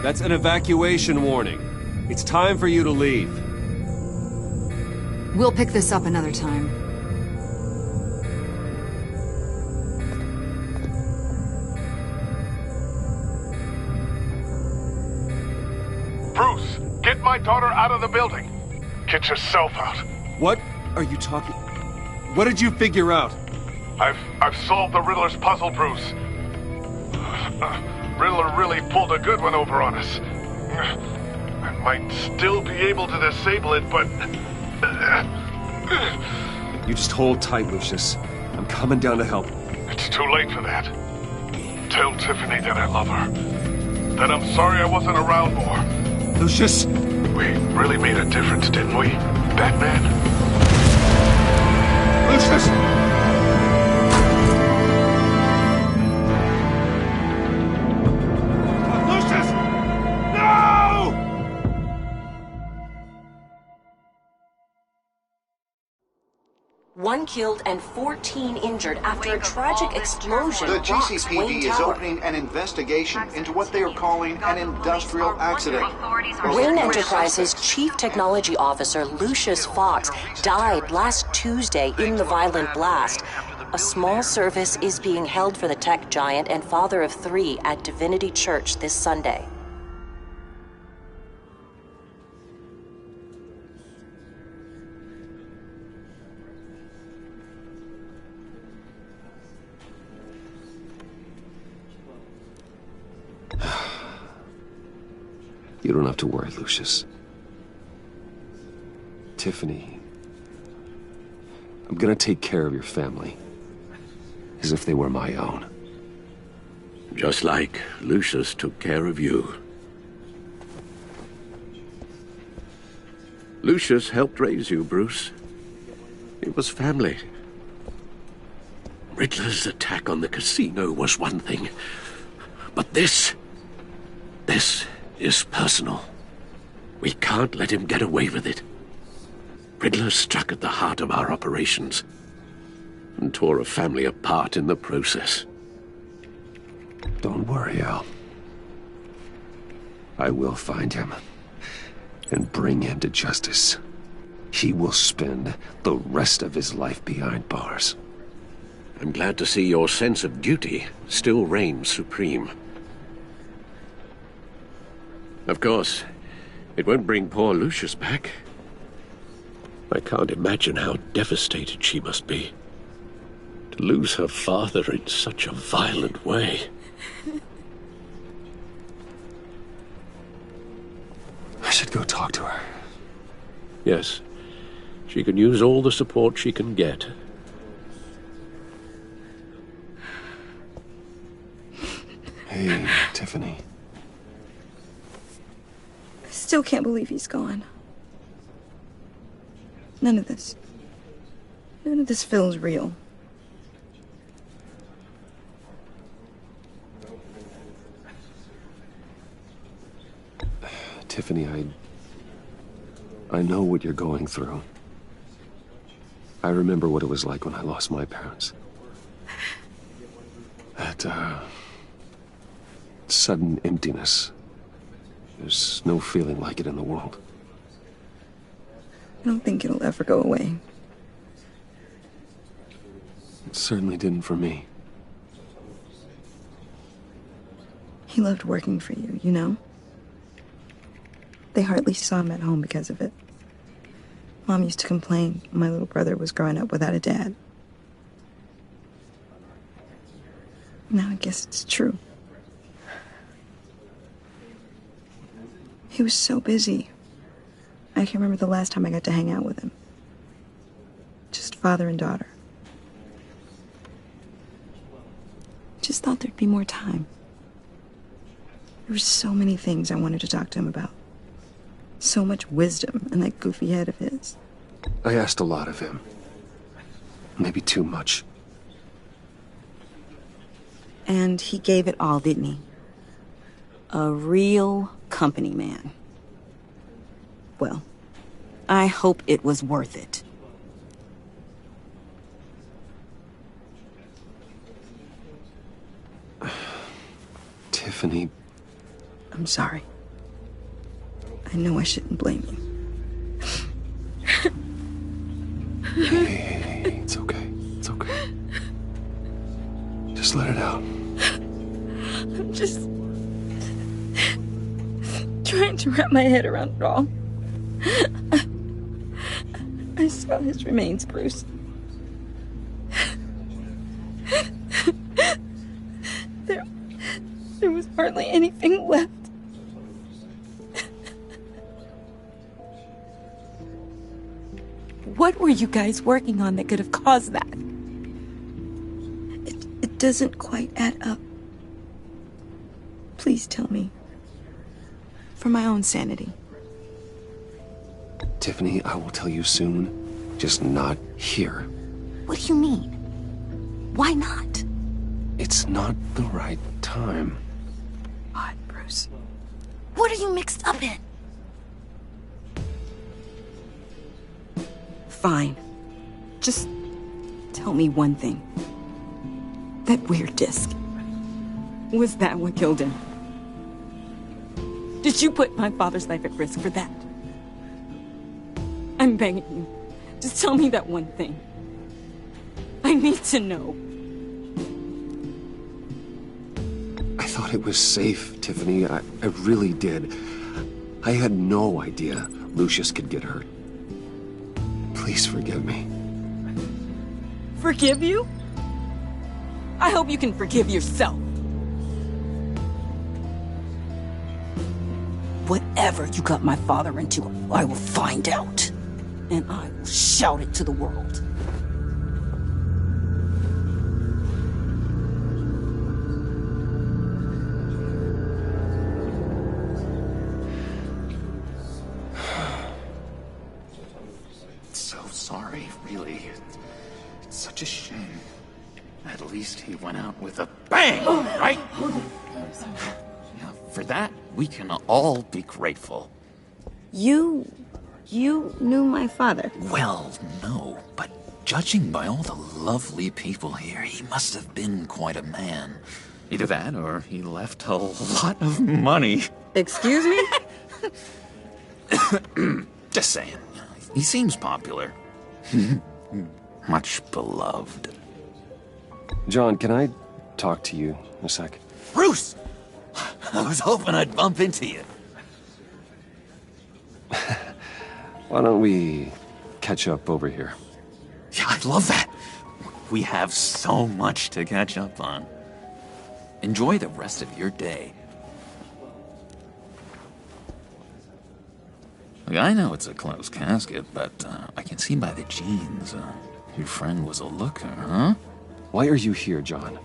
That's an evacuation warning. It's time for you to leave. We'll pick this up another time. Bruce, get my daughter out of the building. Get yourself out. What are you talking? What did you figure out? I've solved the Riddler's puzzle, Bruce. Riddler really pulled a good one over on us. I might still be able to disable it, but... You just hold tight, Lucius. I'm coming down to help. It's too late for that. Tell Tiffany that I love her. That I'm sorry I wasn't around more. Lucius! We really made a difference, didn't we, Batman? Lucius! 1 killed and 14 injured after a tragic explosion. The rocks GCPD Wayne is Tower. opening an investigation into what they are calling an industrial accident. Wayne Enterprises Chief Technology Officer Lucius Fox died last Tuesday in the violent blast. A small service is being held for the tech giant and father of 3 at Divinity Church this Sunday. You don't have to worry, Lucius. Tiffany, I'm gonna take care of your family. As if they were my own. Just like Lucius took care of you. Lucius helped raise you, Bruce. It was family. Riddler's attack on the casino was one thing. But this is personal. We can't let him get away with it. Riddler struck at the heart of our operations and tore a family apart in the process. Don't worry, Al. I will find him and bring him to justice. He will spend the rest of his life behind bars. I'm glad to see your sense of duty still reigns supreme. Of course, it won't bring poor Lucius back. I can't imagine how devastated she must be. To lose her father in such a violent way. I should go talk to her. Yes, she can use all the support she can get. Hey, Tiffany. I still can't believe he's gone. None of this feels real. Tiffany, I know what you're going through. I remember what it was like when I lost my parents. That, sudden emptiness. There's no feeling like it in the world. I don't think it'll ever go away. It certainly didn't for me. He loved working for you, you know? They hardly saw him at home because of it. Mom used to complain my little brother was growing up without a dad. Now I guess it's true. He was so busy. I can't remember the last time I got to hang out with him. Just father and daughter. Just thought there'd be more time. There were so many things I wanted to talk to him about. So much wisdom in that goofy head of his. I asked a lot of him. Maybe too much. And he gave it all, didn't he? A real company man. Well, I hope it was worth it. Tiffany. I'm sorry. I know I shouldn't blame you. Hey, it's okay. It's okay. Just let it out. I'm just trying to wrap my head around it all. I saw his remains, Bruce. There was hardly anything left. What were you guys working on that could have caused that? It doesn't quite add up. Please tell me. For my own sanity. Tiffany, I will tell you soon. Just not here. What do you mean? Why not? It's not the right time. Odd, Bruce. What are you mixed up in? Fine. Just Tell me one thing. That weird disc. Was that what killed him? Did you put my father's life at risk for that? I'm begging you. Just tell me that one thing. I need to know. I thought it was safe, Tiffany. I really did. I had no idea Lucius could get hurt. Please forgive me. Forgive you? I hope you can forgive yourself. Whatever you got my father into, I will find out. And I will shout it to the world. So sorry, really. It's such a shame. At least he went out with a bang, right? Yeah, for that, we can all be grateful. You knew my father? Well, no, but judging by all the lovely people here, he must have been quite a man. Either that, or he left a lot of money. Excuse me? Just saying. He seems popular. Much beloved. John, can I talk to you a sec? Bruce! I was hoping I'd bump into you. Why don't we catch up over here? Yeah, I'd love that. We have so much to catch up on. Enjoy the rest of your day. Look, I know it's a closed casket, but I can see by the jeans, your friend was a looker, huh? Why are you here, John?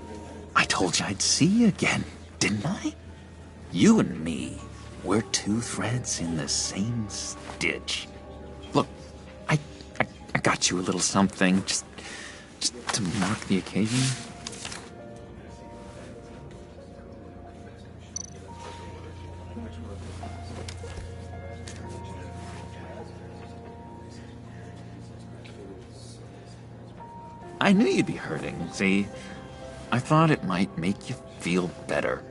I told you I'd see you again, didn't I? You and me, we're two threads in the same stitch. Look, I got you a little something, just to mark the occasion. I knew you'd be hurting, see? I thought it might make you feel better.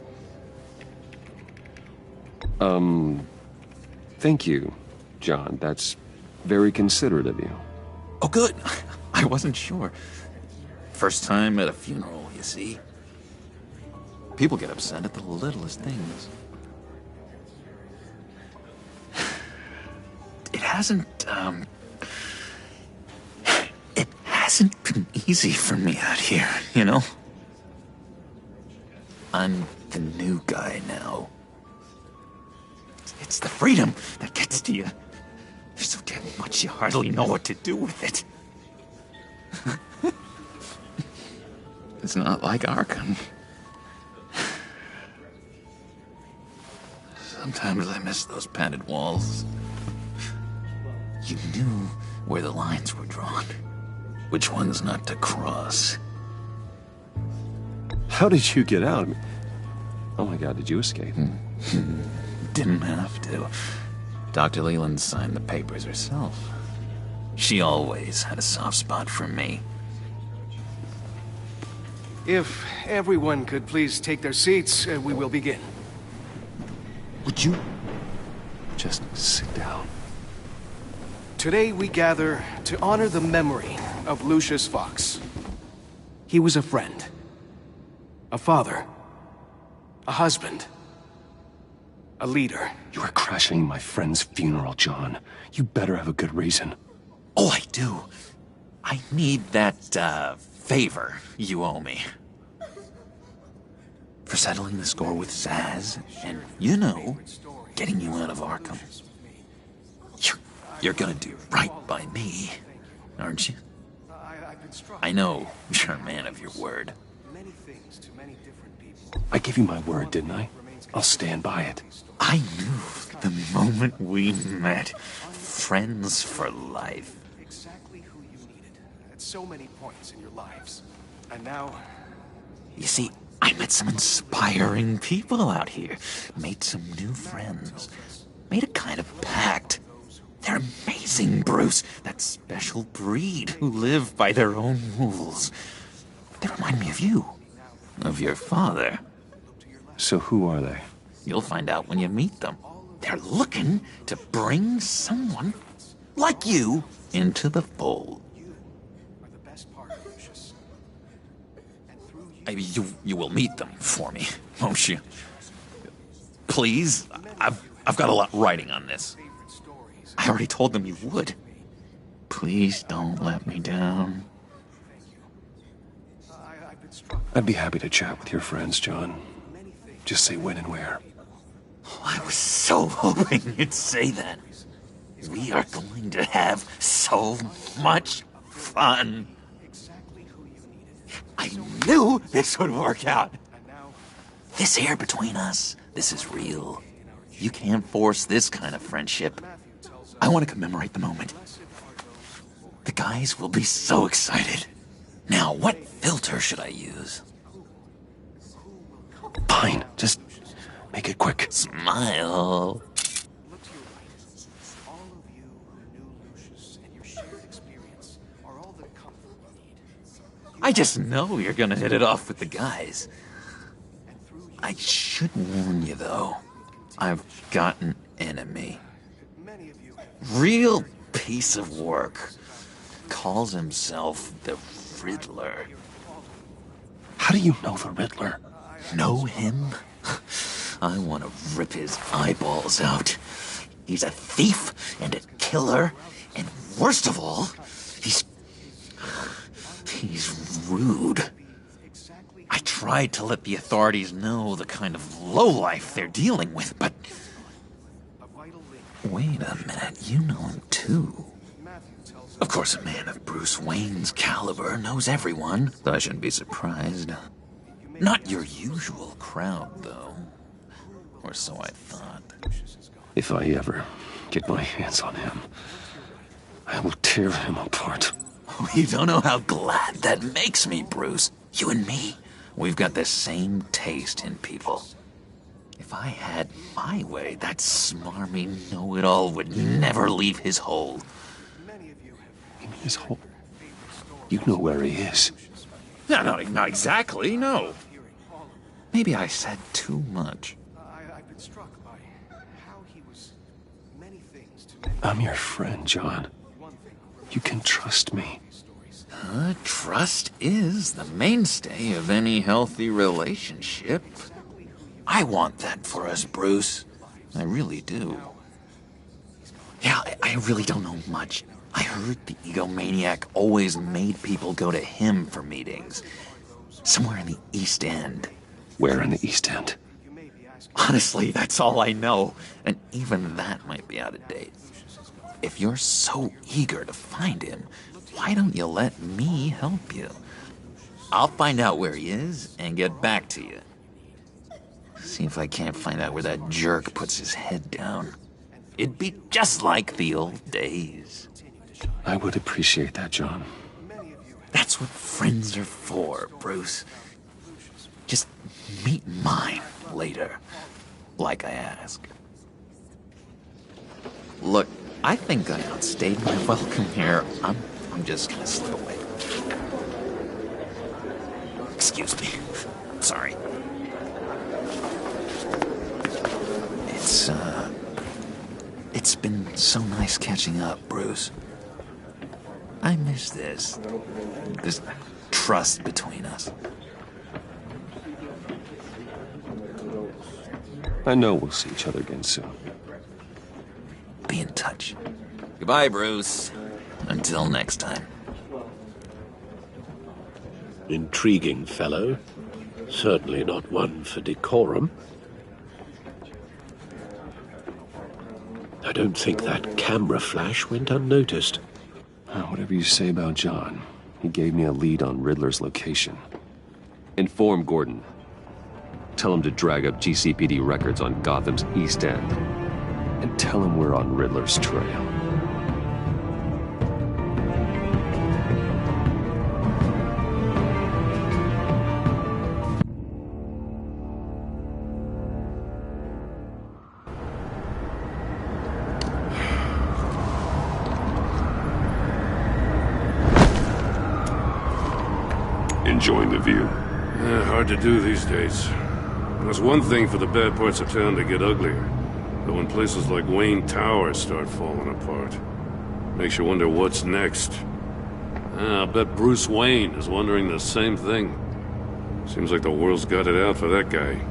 Thank you, John. That's very considerate of you. Oh, good. I wasn't sure. First time at a funeral, you see. People get upset at the littlest things. It hasn't been easy for me out here, you know? I'm the new guy now. It's the freedom that gets to you. There's so damn much you hardly know what to do with it. It's not like Arkham. Sometimes I miss those padded walls. You knew where the lines were drawn. Which ones not to cross. How did you get out? Oh my God, did you escape? Didn't have to. Dr. Leland signed the papers herself. She always had a soft spot for me. If everyone could please take their seats, we will begin. Would you just sit down? Today we gather to honor the memory of Lucius Fox. He was a friend, a father, a husband, a leader. You are crashing my friend's funeral, John. You better have a good reason. Oh, I do. I need that, favor you owe me. For settling the score with Zsasz, and, you know, getting you out of Arkham. You're gonna do right by me, aren't you? I know you're a man of your word. I gave you my word, didn't I? I'll stand by it. I knew the moment we met. Friends for life. Exactly who you needed at so many points in your lives. And now... You see, I met some inspiring people out here. Made some new friends. Made a kind of pact. They're amazing. missing, Bruce. That special breed who live by their own rules. They remind me of you. Of your father. So who are they? You'll find out when you meet them. They're looking to bring someone like you into the fold. You will meet them for me, won't you? Please? I've got a lot riding on this. I already told them you would. Please don't let me down. I'd be happy to chat with your friends, John. Just say when and where. I was so hoping you'd say that. We are going to have so much fun. I knew this would work out. This air between us, this is real. You can't force this kind of friendship. I want to commemorate the moment. The guys will be so excited. Now, what filter should I use? Fine, just make it quick. Smile. I just know you're gonna hit it off with the guys. I should warn you, though. I've got an enemy. Real piece of work. Calls himself the Riddler. How do you know the Riddler? Know him? I want to rip his eyeballs out. He's a thief and a killer, and worst of all, he's rude. I tried to let the authorities know the kind of lowlife they're dealing with, but... Wait a minute, you know him too. Of course, a man of Bruce Wayne's caliber knows everyone, so I shouldn't be surprised. Not your usual crowd, though. Or so I thought. If I ever get my hands on him, I will tear him apart. Oh, you don't know how glad that makes me, Bruce. You and me, we've got the same taste in people. If I had my way, that smarmy know-it-all would never leave his hole. His hole? You know where he is. No, not exactly, no. Maybe I said too much. I'm your friend, John. You can trust me. Trust is the mainstay of any healthy relationship. I want that for us, Bruce. I really do. Yeah, I really don't know much. I heard the egomaniac always made people go to him for meetings. Somewhere in the East End. Where in the East End? Honestly, that's all I know. And even that might be out of date. If you're so eager to find him, why don't you let me help you? I'll find out where he is and get back to you. See if I can't find out where that jerk puts his head down. It'd be just like the old days. I would appreciate that, John. That's what friends are for, Bruce. Just meet mine later, like I asked. Look, I think I outstayed my welcome here. I'm just gonna slip away. Excuse me. Sorry. It's been so nice catching up, Bruce. I miss this trust between us. I know we'll see each other again soon. Be in touch. Goodbye, Bruce. Until next time. Intriguing fellow. Certainly not one for decorum. I don't think that camera flash went unnoticed. Whatever you say about John, he gave me a lead on Riddler's location. Inform Gordon. Tell him to drag up GCPD records on Gotham's East End. And tell him we're on Riddler's trail. Enjoying the view? Hard to do these days. It's one thing for the bad parts of town to get uglier, but when places like Wayne Tower start falling apart, makes you wonder what's next. I'll bet Bruce Wayne is wondering the same thing. Seems like the world's got it out for that guy.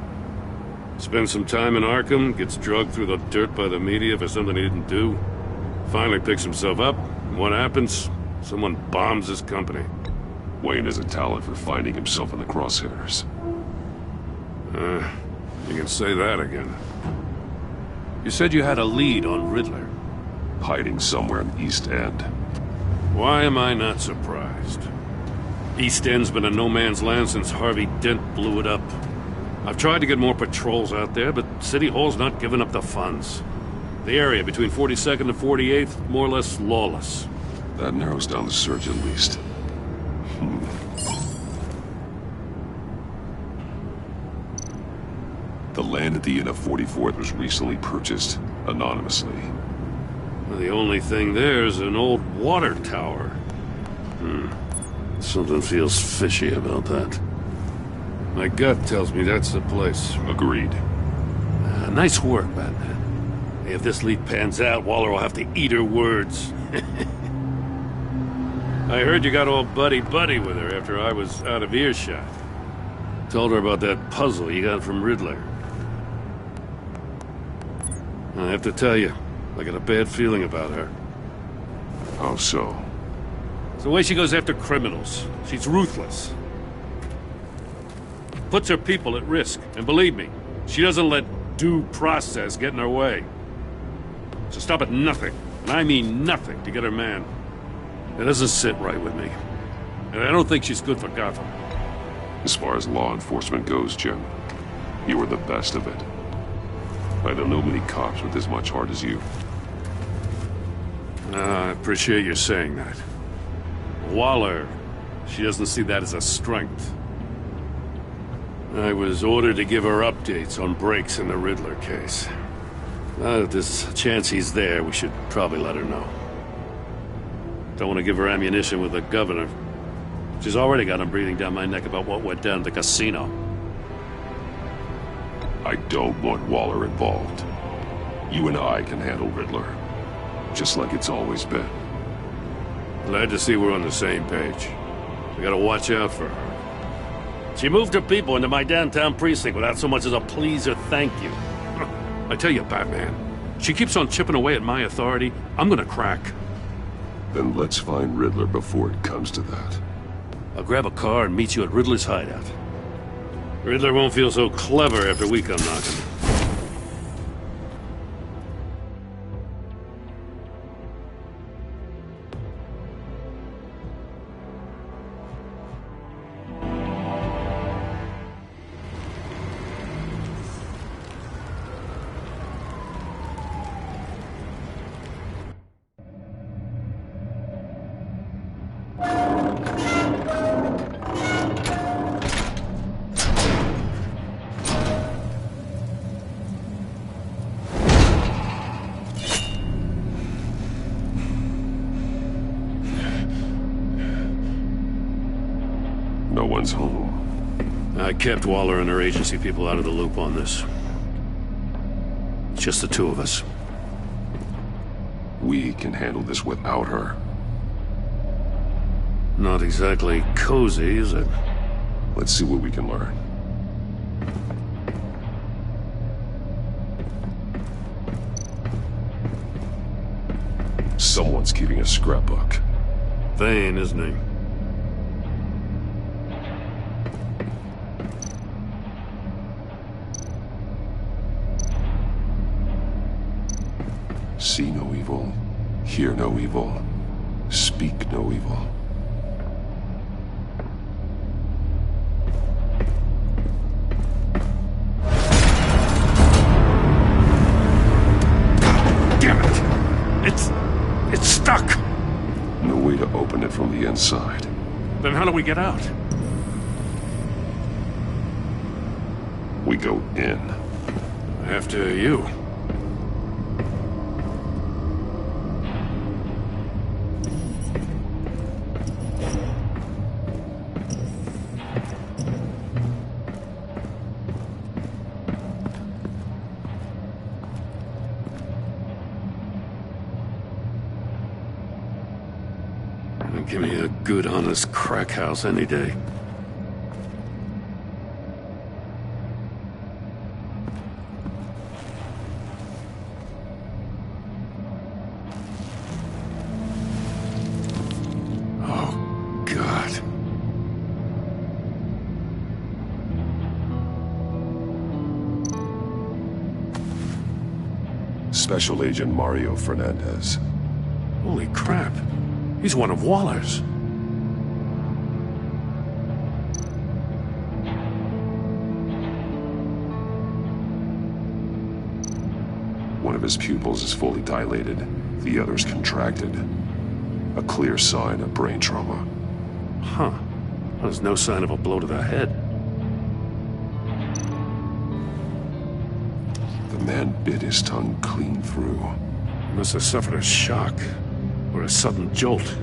Spends some time in Arkham, gets drugged through the dirt by the media for something he didn't do. Finally picks himself up, and what happens? Someone bombs his company. Wayne has a talent for finding himself in the crosshairs. You can say that again. You said you had a lead on Riddler. Hiding somewhere in East End. Why am I not surprised? East End's been a no-man's land since Harvey Dent blew it up. I've tried to get more patrols out there, but City Hall's not giving up the funds. The area between 42nd and 48th, more or less lawless. That narrows down the search at least. The land at the end of 44th was recently purchased, anonymously. Well, the only thing there is an old water tower. Something feels fishy about that. My gut tells me that's the place. Agreed. Nice work, Batman. Hey, if this lead pans out, Waller will have to eat her words. I heard you got all buddy-buddy with her after I was out of earshot. Told her about that puzzle you got from Riddler. I have to tell you, I got a bad feeling about her. How so? It's the way she goes after criminals. She's ruthless. Puts her people at risk, and believe me, she doesn't let due process get in her way. So stop at nothing, and I mean nothing, to get her man. It doesn't sit right with me. And I don't think she's good for Gotham. As far as law enforcement goes, Jim, you were the best of it. I don't know many cops with as much heart as you. I appreciate you saying that. Waller, she doesn't see that as a strength. I was ordered to give her updates on breaks in the Riddler case. Now that there's a chance he's there, we should probably let her know. Don't want to give her ammunition with the governor. She's already got him breathing down my neck about what went down at the casino. I don't want Waller involved. You and I can handle Riddler. Just like it's always been. Glad to see we're on the same page. We gotta watch out for her. She moved her people into my downtown precinct without so much as a please or thank you. I tell you, Batman, she keeps on chipping away at my authority, I'm gonna crack. Then let's find Riddler before it comes to that. I'll grab a car and meet you at Riddler's hideout. Riddler won't feel so clever after we come knocking. No one's home. I kept Waller and her agency people out of the loop on this. It's just the two of us. We can handle this without her. Not exactly cozy, is it? Let's see what we can learn. Someone's keeping a scrapbook. Vane, isn't he? See no evil, hear no evil, speak no evil. Damn it! It's stuck! No way to open it from the inside. Then how do we get out? We go in. After you. Give me a good, honest crack house any day. Oh, God. Special Agent Mario Fernandez. Holy crap. He's one of Waller's. One of his pupils is fully dilated, the other's contracted. A clear sign of brain trauma. Huh. There's no sign of a blow to the head. The man bit his tongue clean through. He must have suffered a shock, or a sudden jolt.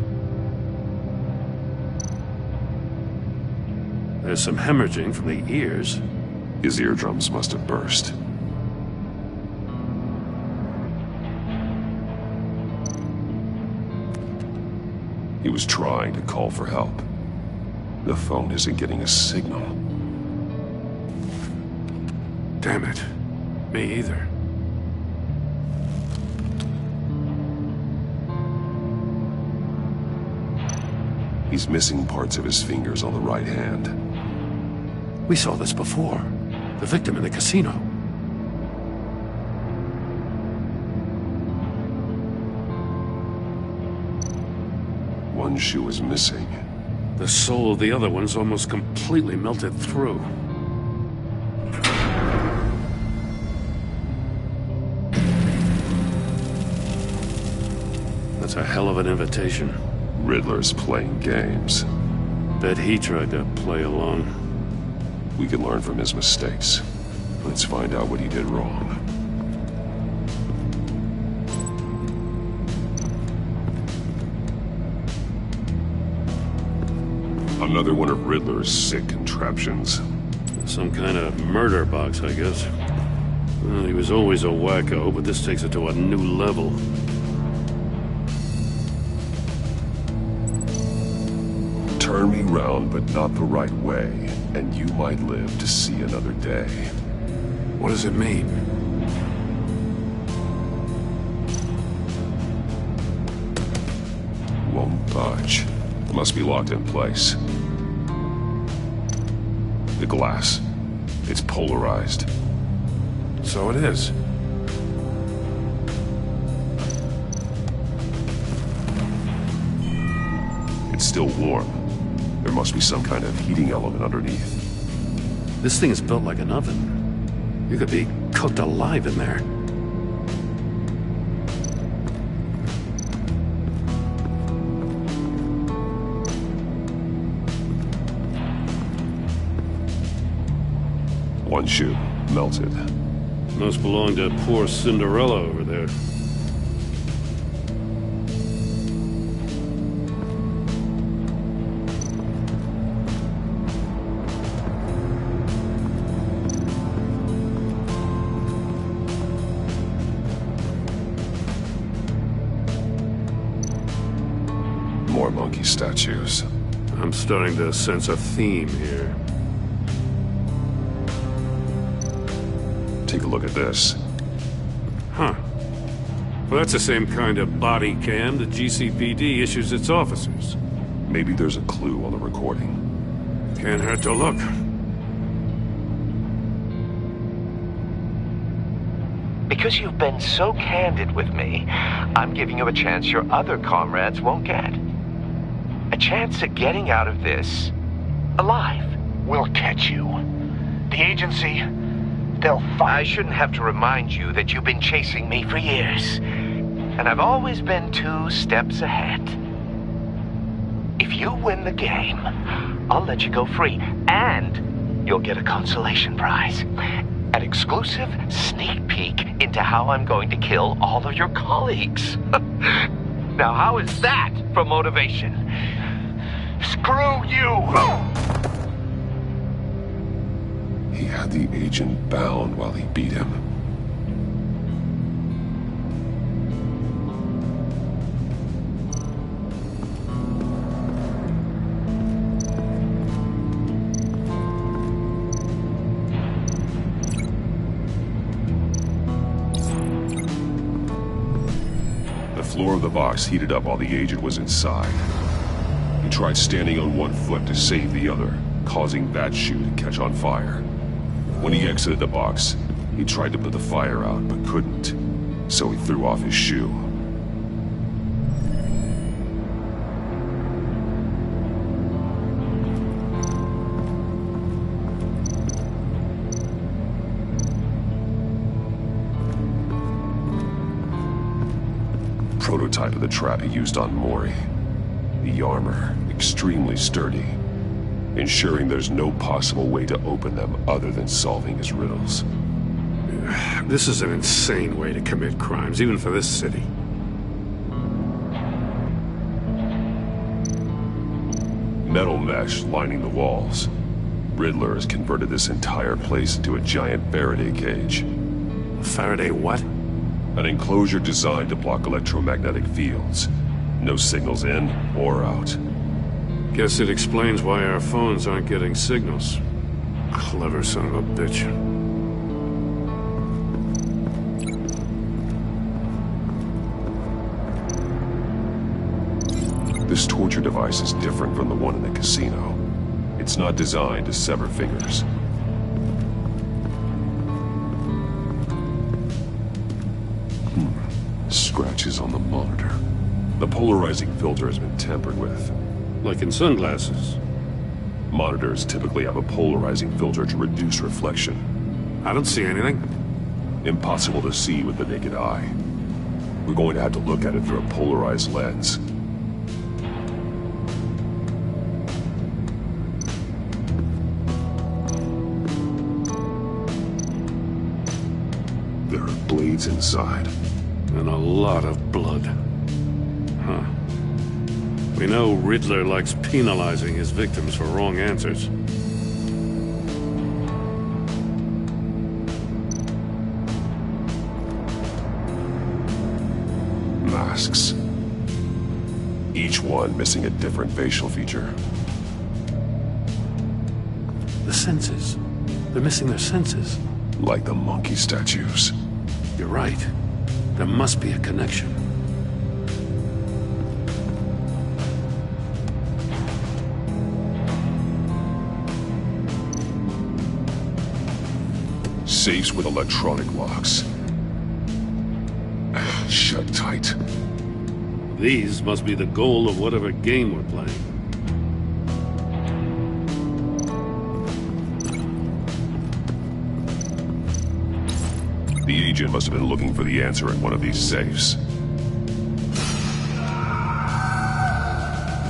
There's some hemorrhaging from the ears. His eardrums must have burst. He was trying to call for help. The phone isn't getting a signal. Damn it. Me either. He's missing parts of his fingers on the right hand. We saw this before. The victim in the casino. One shoe is missing. The sole of the other one's almost completely melted through. That's a hell of an invitation. Riddler's playing games. Bet he tried to play along. We can learn from his mistakes. Let's find out what he did wrong. Another one of Riddler's sick contraptions. Some kind of murder box, I guess. Well, he was always a wacko, but this takes it to a new level. Turn me round, but not the right way, and you might live to see another day. What does it mean? Won't budge. Must be locked in place. The glass. It's polarized. So it is. It's still warm. There must be some kind of heating element underneath. This thing is built like an oven. You could be cooked alive in there. One shoe, melted. Must belong to poor Cinderella over there. More monkey statues. I'm starting to sense a theme here. Take a look at this. Huh. Well, that's the same kind of body cam the GCPD issues its officers. Maybe there's a clue on the recording. Can't hurt to look. Because you've been so candid with me, I'm giving you a chance your other comrades won't get. A chance at getting out of this alive. We'll catch you. The agency, they'll find... I shouldn't have to remind you that you've been chasing me for years. And I've always been 2 steps ahead. If you win the game, I'll let you go free. And you'll get a consolation prize. An exclusive sneak peek into how I'm going to kill all of your colleagues. Now, how is that for motivation? Screw you! He had the agent bound while he beat him. floor of the box heated up while the agent was inside. He tried standing on one foot to save the other, causing that shoe to catch on fire. When he exited the box, he tried to put the fire out, but couldn't, so he threw off his shoe. Prototype of the trap he used on Mori. The armor, extremely sturdy, ensuring there's no possible way to open them other than solving his riddles. This is an insane way to commit crimes, even for this city. Metal mesh lining the walls. Riddler has converted this entire place into a giant Faraday cage. Faraday what? An enclosure designed to block electromagnetic fields. No signals in or out. Guess it explains why our phones aren't getting signals. Clever son of a bitch. This torture device is different from the one in the casino. It's not designed to sever fingers. Scratches on the monitor. The polarizing filter has been tampered with. Like in sunglasses. Monitors typically have a polarizing filter to reduce reflection. I don't see anything. Impossible to see with the naked eye. We're going to have to look at it through a polarized lens. There are blades inside. And a lot of blood. Huh. We know Riddler likes penalizing his victims for wrong answers. Masks. Each one missing a different facial feature. The senses. They're missing their senses. Like the monkey statues. You're right. There must be a connection. Safes with electronic locks. Shut tight. These must be the goal of whatever game we're playing. The agent must have been looking for the answer in one of these safes.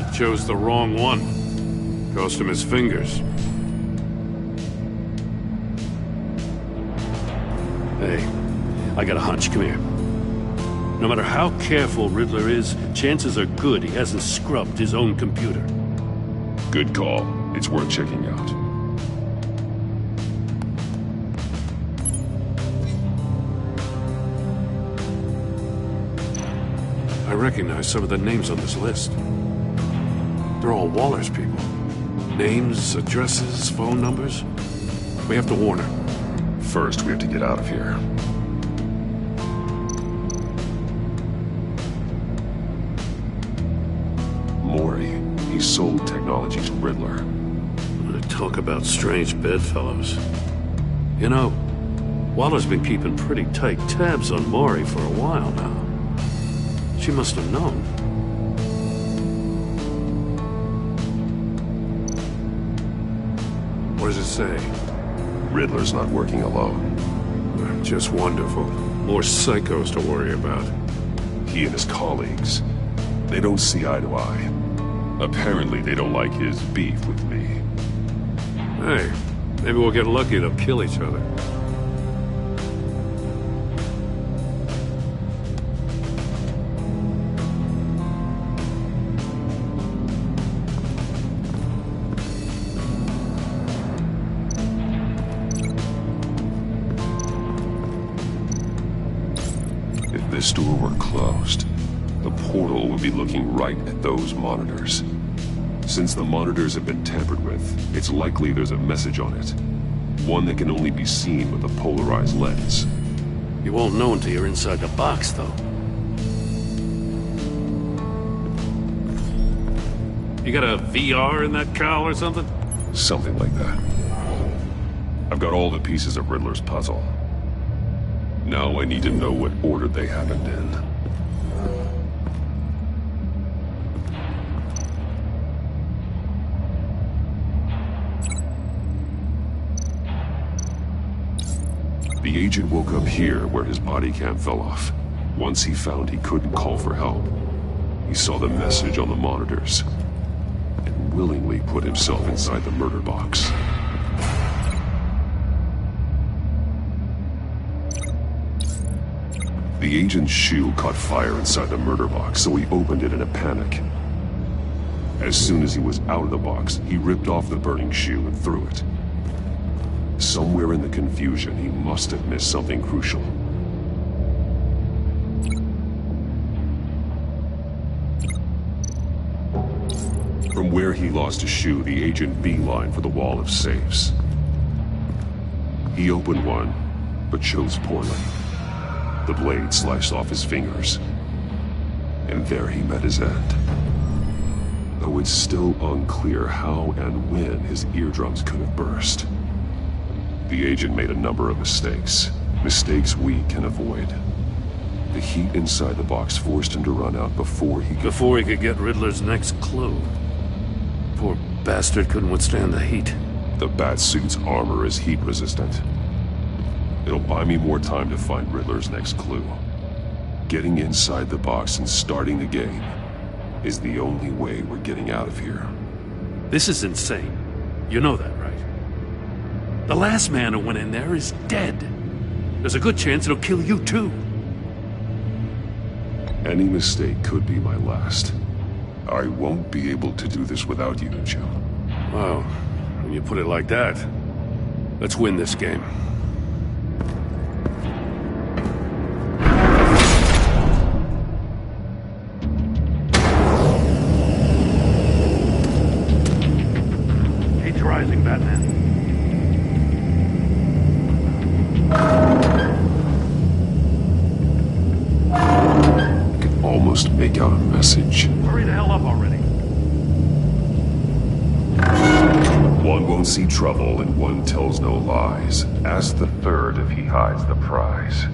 He chose the wrong one. Cost him his fingers. Hey, I got a hunch. Come here. No matter how careful Riddler is, chances are good he hasn't scrubbed his own computer. Good call. It's worth checking out. I recognize some of the names on this list. They're all Waller's people. Names, addresses, phone numbers. We have to warn her. First, we have to get out of here. Mori, he sold technology to Riddler. Talk about strange bedfellows. You know, Waller's been keeping pretty tight tabs on Mori for a while now. She must have known. What does it say? Riddler's not working alone. Just wonderful. More psychos to worry about. He and his colleagues, they don't see eye to eye. Apparently they don't like his beef with me. Hey, maybe we'll get lucky to kill each other. If this door were closed, the portal would be looking right at those monitors. Since the monitors have been tampered with, it's likely there's a message on it. One that can only be seen with a polarized lens. You won't know until you're inside the box, though. You got a VR in that cowl or something? Something like that. I've got all the pieces of Riddler's puzzle. Now I need to know what order they happened in. The agent woke up here where his body cam fell off. Once he found he couldn't call for help, he saw the message on the monitors and willingly put himself inside the murder box. The agent's shoe caught fire inside the murder box, so he opened it in a panic. As soon as he was out of the box, he ripped off the burning shoe and threw it. Somewhere in the confusion, he must have missed something crucial. From where he lost a shoe, the agent beelined for the wall of safes. He opened one, but chose poorly. The blade sliced off his fingers, and there he met his end. Though it's still unclear how and when his eardrums could have burst. The agent made a number of mistakes. Mistakes we can avoid. The heat inside the box forced him to run out before he could get Riddler's next clue. Poor bastard couldn't withstand the heat. The Batsuit's armor is heat resistant. It'll buy me more time to find Riddler's next clue. Getting inside the box and starting the game is the only way we're getting out of here. This is insane. You know that, right? The last man who went in there is dead. There's a good chance it'll kill you too. Any mistake could be my last. I won't be able to do this without you, Joe. Wow, when you put it like that, let's win this game. Heat's rising, Batman. I can almost make out a message. Hurry the hell up already. One won't see trouble and one tells no lies. Ask the third if he hides the prize.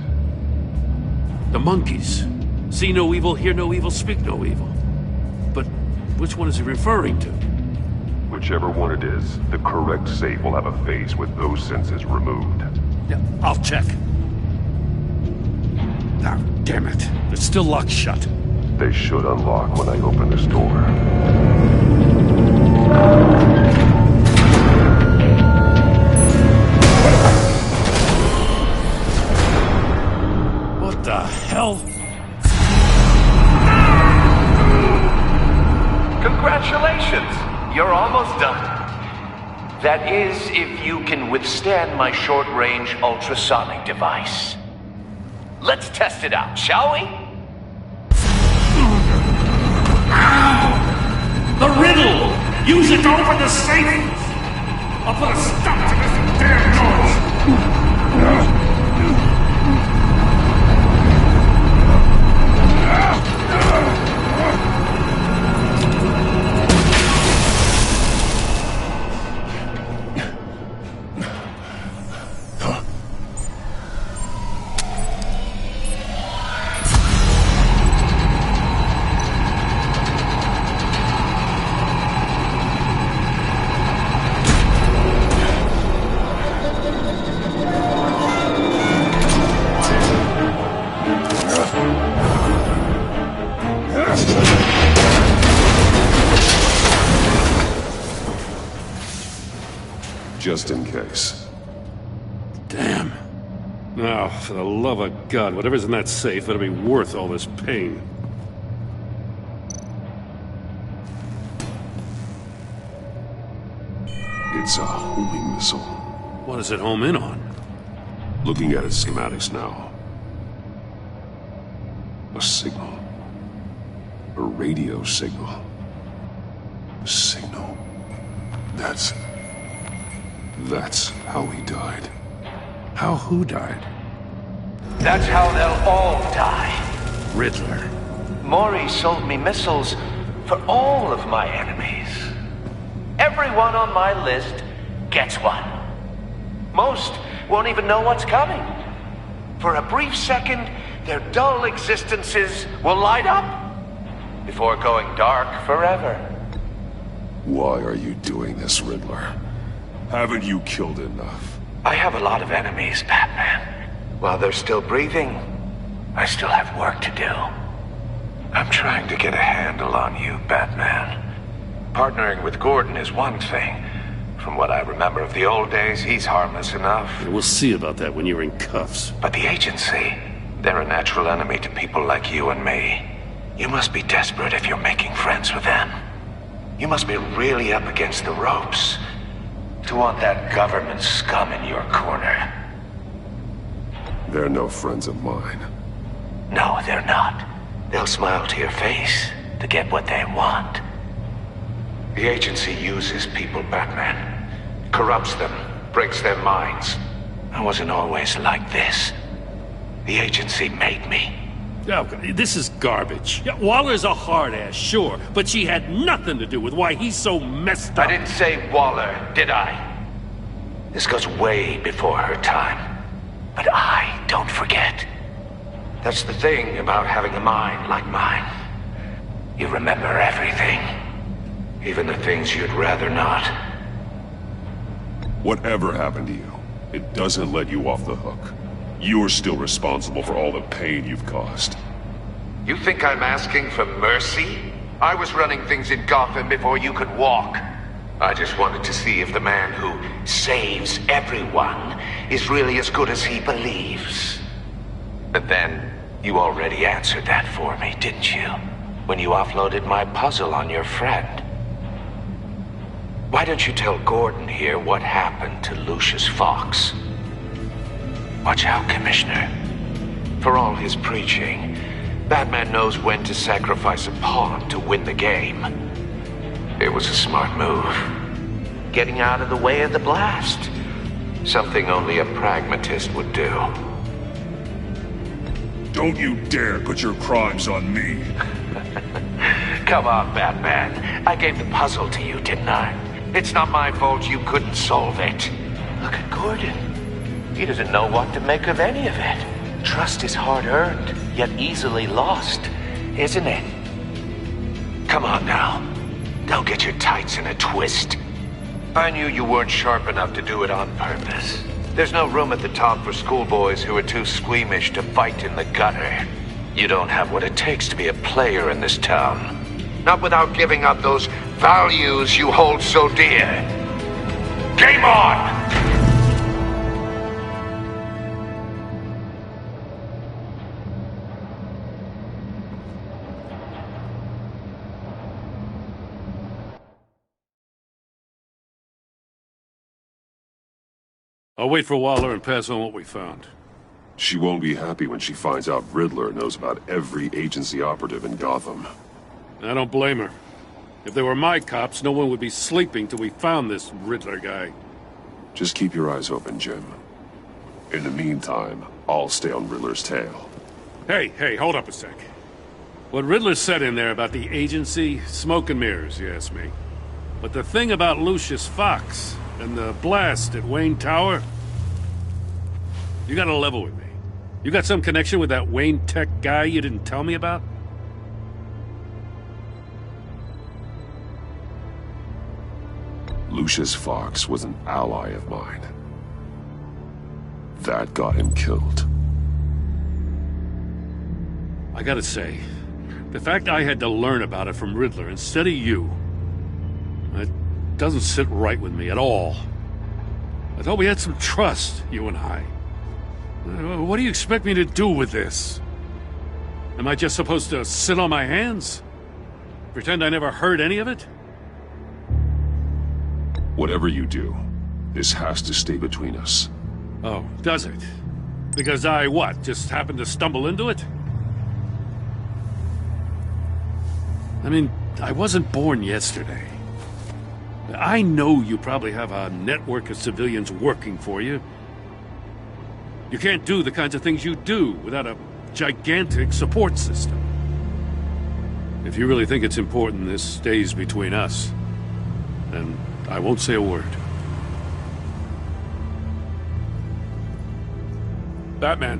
The monkeys. See no evil, hear no evil, speak no evil. But which one is he referring to? Whichever one it is, the correct safe will have a face with those senses removed. Yeah, I'll check. Ah, damn it. It's still locked shut. They should unlock when I open this door. What the hell? Congratulations! You're almost done. That is, if you can withstand my short-range ultrasonic device. Let's test it out, shall we? The riddle! Use it to open the safe! I'll put a stop to this damn noise! Just in case. Damn. Now, for the love of God, whatever's in that safe better be worth all this pain. It's a homing missile. What does it home in on? Looking at its schematics now. A signal. A radio signal. A signal. That's how he died. How who died? That's how they'll all die. Riddler. Mori sold me missiles for all of my enemies. Everyone on my list gets one. Most won't even know what's coming. For a brief second, their dull existences will light up before going dark forever. Why are you doing this, Riddler? Haven't you killed enough? I have a lot of enemies, Batman. While they're still breathing, I still have work to do. I'm trying to get a handle on you, Batman. Partnering with Gordon is one thing. From what I remember of the old days, he's harmless enough. We'll see about that when you're in cuffs. But the agency, they're a natural enemy to people like you and me. You must be desperate if you're making friends with them. You must be really up against the ropes to want that government scum in your corner. They're no friends of mine. No, they're not. They'll smile to your face to get what they want. The agency uses people, Batman. Corrupts them, breaks their minds. I wasn't always like this. The agency made me. Oh, this is garbage. Yeah, Waller's a hard-ass, sure, but she had nothing to do with why he's so messed up. I didn't say Waller, did I? This goes way before her time. But I don't forget. That's the thing about having a mind like mine. You remember everything. Even the things you'd rather not. Whatever happened to you, it doesn't let you off the hook. You're still responsible for all the pain you've caused. You think I'm asking for mercy? I was running things in Gotham before you could walk. I just wanted to see if the man who saves everyone is really as good as he believes. But then, you already answered that for me, didn't you? When you offloaded my puzzle on your friend. Why don't you tell Gordon here what happened to Lucius Fox? Watch out, Commissioner. For all his preaching, Batman knows when to sacrifice a pawn to win the game. It was a smart move. Getting out of the way of the blast. Something only a pragmatist would do. Don't you dare put your crimes on me. Come on, Batman. I gave the puzzle to you, didn't I? It's not my fault you couldn't solve it. Look at Gordon. He doesn't know what to make of any of it. Trust is hard-earned, yet easily lost, isn't it? Come on now. Don't get your tights in a twist. I knew you weren't sharp enough to do it on purpose. There's no room at the top for schoolboys who are too squeamish to fight in the gutter. You don't have what it takes to be a player in this town. Not without giving up those values you hold so dear. Game on! I'll wait for Waller and pass on what we found. She won't be happy when she finds out Riddler knows about every agency operative in Gotham. I don't blame her. If they were my cops, no one would be sleeping till we found this Riddler guy. Just keep your eyes open, Jim. In the meantime, I'll stay on Riddler's tail. Hey, hold up a sec. What Riddler said in there about the agency, smoke and mirrors, you ask me. But the thing about Lucius Fox and the blast at Wayne Tower, you gotta level with me. You got some connection with that Wayne Tech guy you didn't tell me about? Lucius Fox was an ally of mine. That got him killed. I gotta say, the fact I had to learn about it from Riddler instead of you, it doesn't sit right with me at all. I thought we had some trust, you and I. What do you expect me to do with this? Am I just supposed to sit on my hands? Pretend I never heard any of it? Whatever you do, this has to stay between us. Oh, does it? Because I, what, just happened to stumble into it? I mean, I wasn't born yesterday. I know you probably have a network of civilians working for you. You can't do the kinds of things you do without a gigantic support system. If you really think it's important this stays between us, then I won't say a word. Batman.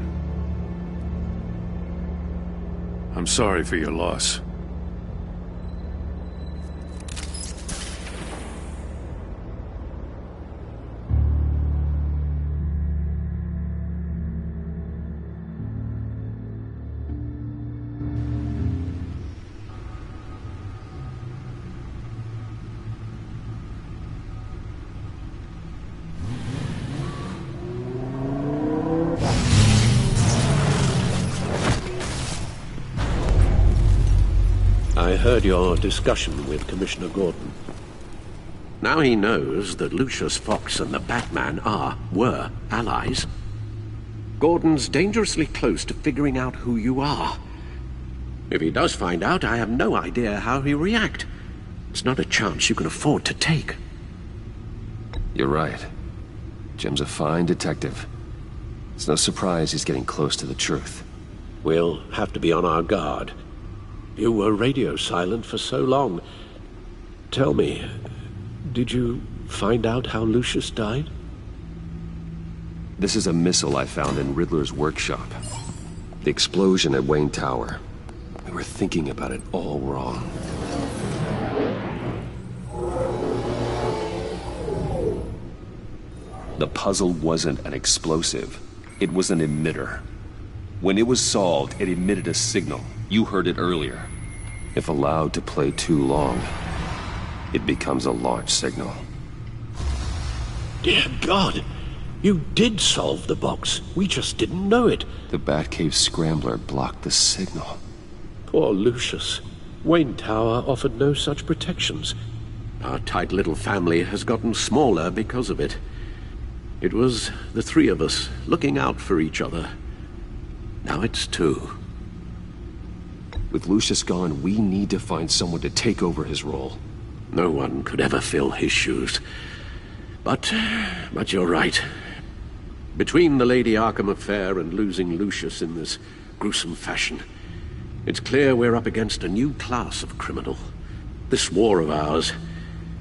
I'm sorry for your loss. I heard your discussion with Commissioner Gordon. Now he knows that Lucius Fox and the Batman were allies. Gordon's dangerously close to figuring out who you are. If he does find out, I have no idea how he'll react. It's not a chance you can afford to take. You're right. Jim's a fine detective. It's no surprise he's getting close to the truth. We'll have to be on our guard. You were radio silent for so long. Tell me, did you find out how Lucius died? This is a missile I found in Riddler's workshop. The explosion at Wayne Tower. We were thinking about it all wrong. The puzzle wasn't an explosive. It was an emitter. When it was solved, it emitted a signal. You heard it earlier. If allowed to play too long, it becomes a launch signal. Dear God! You did solve the box. We just didn't know it. The Batcave scrambler blocked the signal. Poor Lucius. Wayne Tower offered no such protections. Our tight little family has gotten smaller because of it. It was the three of us looking out for each other. Now it's two. With Lucius gone, we need to find someone to take over his role. No one could ever fill his shoes. But you're right. Between the Lady Arkham affair and losing Lucius in this gruesome fashion, it's clear we're up against a new class of criminal. This war of ours,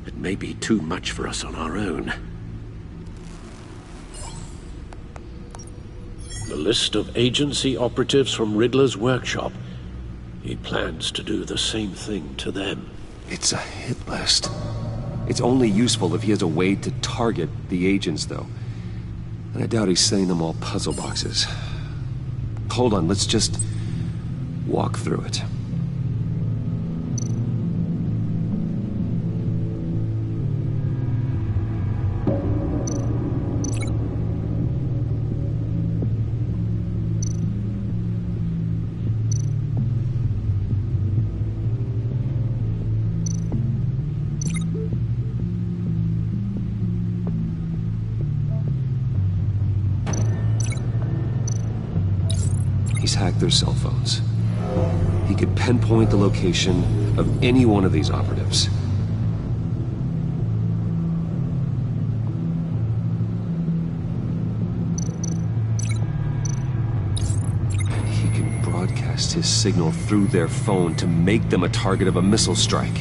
it may be too much for us on our own. The list of agency operatives from Riddler's workshop. He plans to do the same thing to them. It's a hit list. It's only useful if he has a way to target the agents, though. And I doubt he's sending them all puzzle boxes. Hold on, let's just walk through it. He's hacked their cell phones. He could pinpoint the location of any one of these operatives. He can broadcast his signal through their phone to make them a target of a missile strike.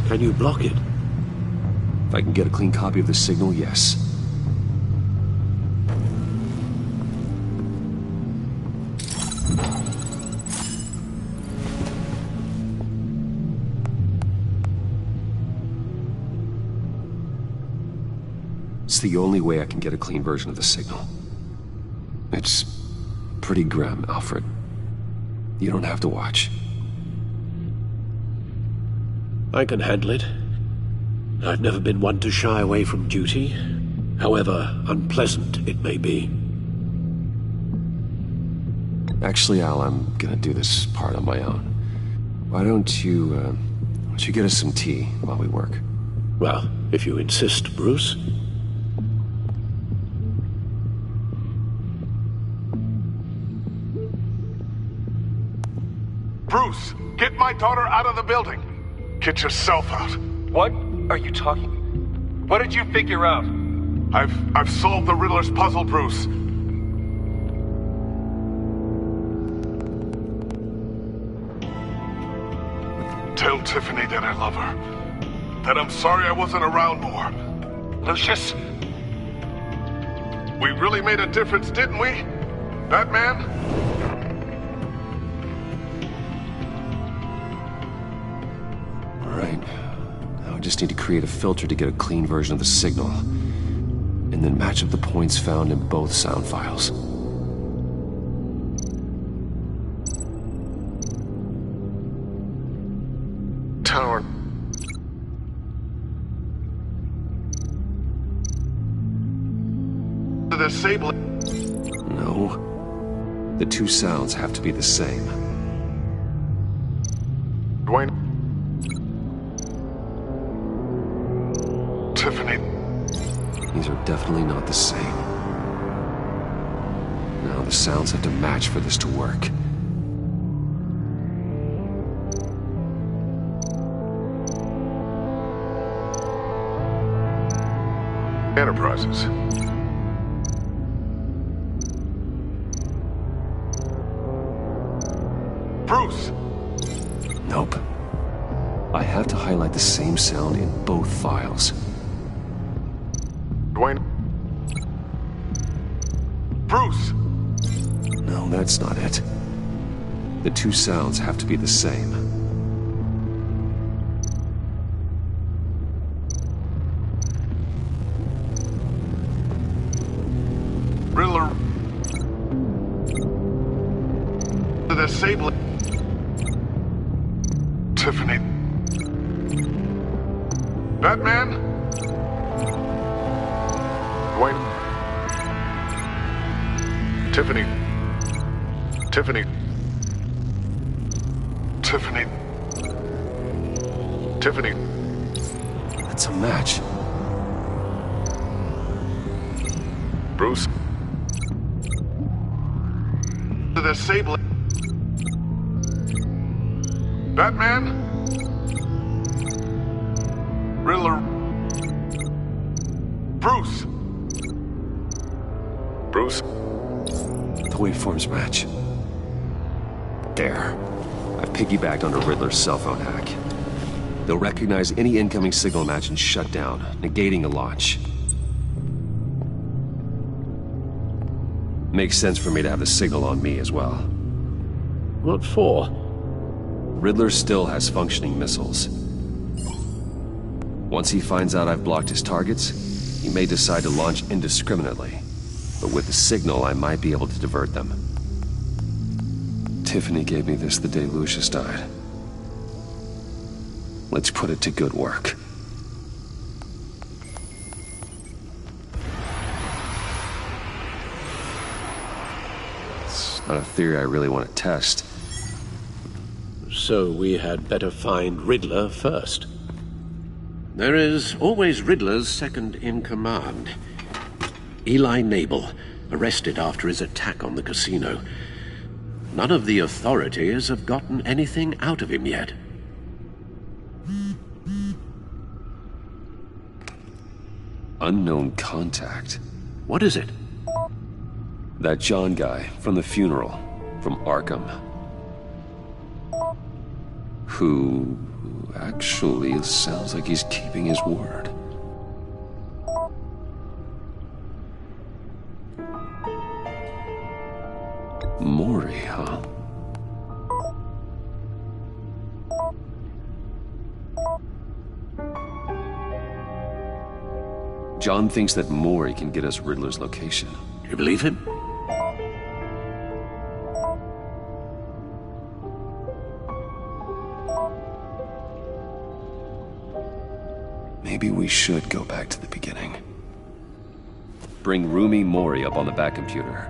Can you block it? If I can get a clean copy of the signal, yes. It's the only way I can get a clean version of the signal. It's pretty grim, Alfred. You don't have to watch. I can handle it. I've never been one to shy away from duty, however unpleasant it may be. Actually, Al, I'm gonna do this part on my own. Why don't you get us some tea while we work? Well, if you insist, Bruce. Bruce, get my daughter out of the building. Get yourself out. What are you talking? What did you figure out? I've solved the Riddler's puzzle, Bruce. Tiffany that I love her. That I'm sorry I wasn't around more. Lucius? We really made a difference, didn't we? Batman? Alright. Now I just need to create a filter to get a clean version of the signal. And then match up the points found in both sound files. Tower. The disabling. No. The two sounds have to be the same. Dwayne. Tiffany. These are definitely not the same. Now the sounds have to match for this to work. Enterprises. Bruce! Nope. I have to highlight the same sound in both files. Dwayne. Bruce! No, that's not it. The two sounds have to be the same. Riddler. The disabling. Tiffany. Batman? Dwayne. Tiffany. Tiffany. Tiffany. Tiffany. That's a match. Bruce. The disabling. Batman? Riddler. Bruce. Bruce. The waveforms match. There. I've piggybacked onto Riddler's cell phone hack. They'll recognize any incoming signal match and shut down, negating a launch. Makes sense for me to have the signal on me as well. What for? Riddler still has functioning missiles. Once he finds out I've blocked his targets, he may decide to launch indiscriminately. But with the signal, I might be able to divert them. Tiffany gave me this the day Lucius died. Let's put it to good work. It's not a theory I really want to test. So we had better find Riddler first. There is always Riddler's second in command. Eli Nabel, arrested after his attack on the casino. None of the authorities have gotten anything out of him yet. Unknown contact. What is it? That John guy from the funeral, from Arkham. Who actually sounds like he's keeping his word. Mori, huh? John thinks that Mori can get us Riddler's location. Do you believe him? Maybe we should go back to the beginning. Bring Rumi Mori up on the back computer.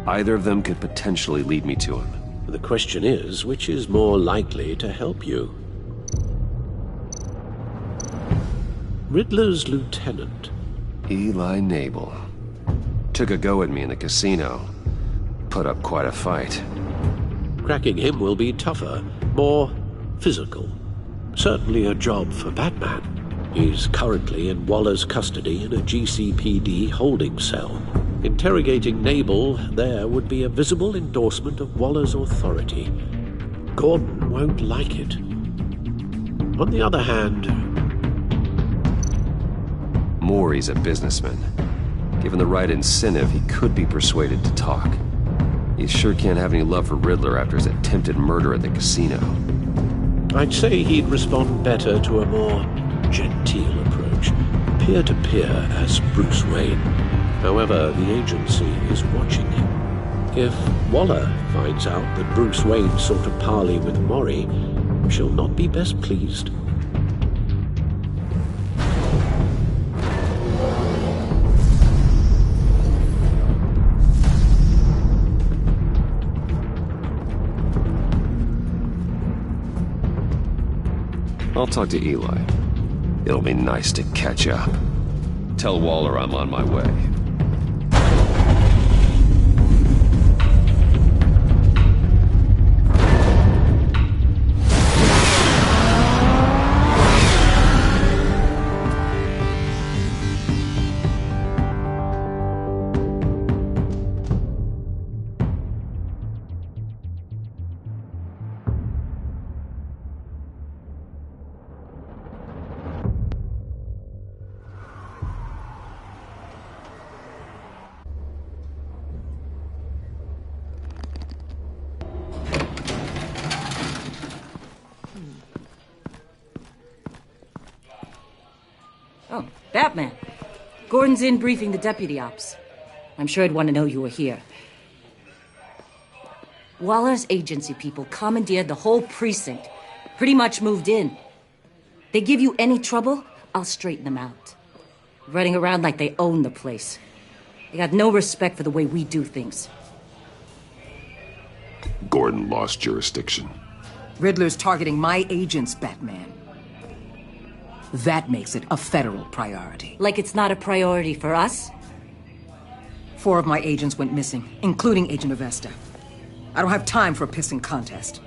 Either of them could potentially lead me to him. The question is, which is more likely to help you? Riddler's lieutenant. Eli Nabel. Took a go at me in the casino. Put up quite a fight. Cracking him will be tougher, more physical. Certainly a job for Batman. He's currently in Waller's custody in a GCPD holding cell. Interrogating Nabel there would be a visible endorsement of Waller's authority. Gordon won't like it. On the other hand... Maury's a businessman. Given the right incentive, he could be persuaded to talk. He sure can't have any love for Riddler after his attempted murder at the casino. I'd say he'd respond better to a more genteel approach, peer-to-peer as Bruce Wayne. However, the agency is watching him. If Waller finds out that Bruce Wayne sought a parley with Maury, she'll not be best pleased. I'll talk to Eli. It'll be nice to catch up. Tell Waller I'm on my way. Oh, Batman. Gordon's in briefing the deputy ops. I'm sure I'd want to know you were here. Waller's agency people commandeered the whole precinct. Pretty much moved in. They give you any trouble, I'll straighten them out. Running around like they own the place. They got no respect for the way we do things. Gordon lost jurisdiction. Riddler's targeting my agents, Batman. That makes it a federal priority. Like it's not a priority for us? 4 of my agents went missing, including Agent Avesta. I don't have time for a pissing contest.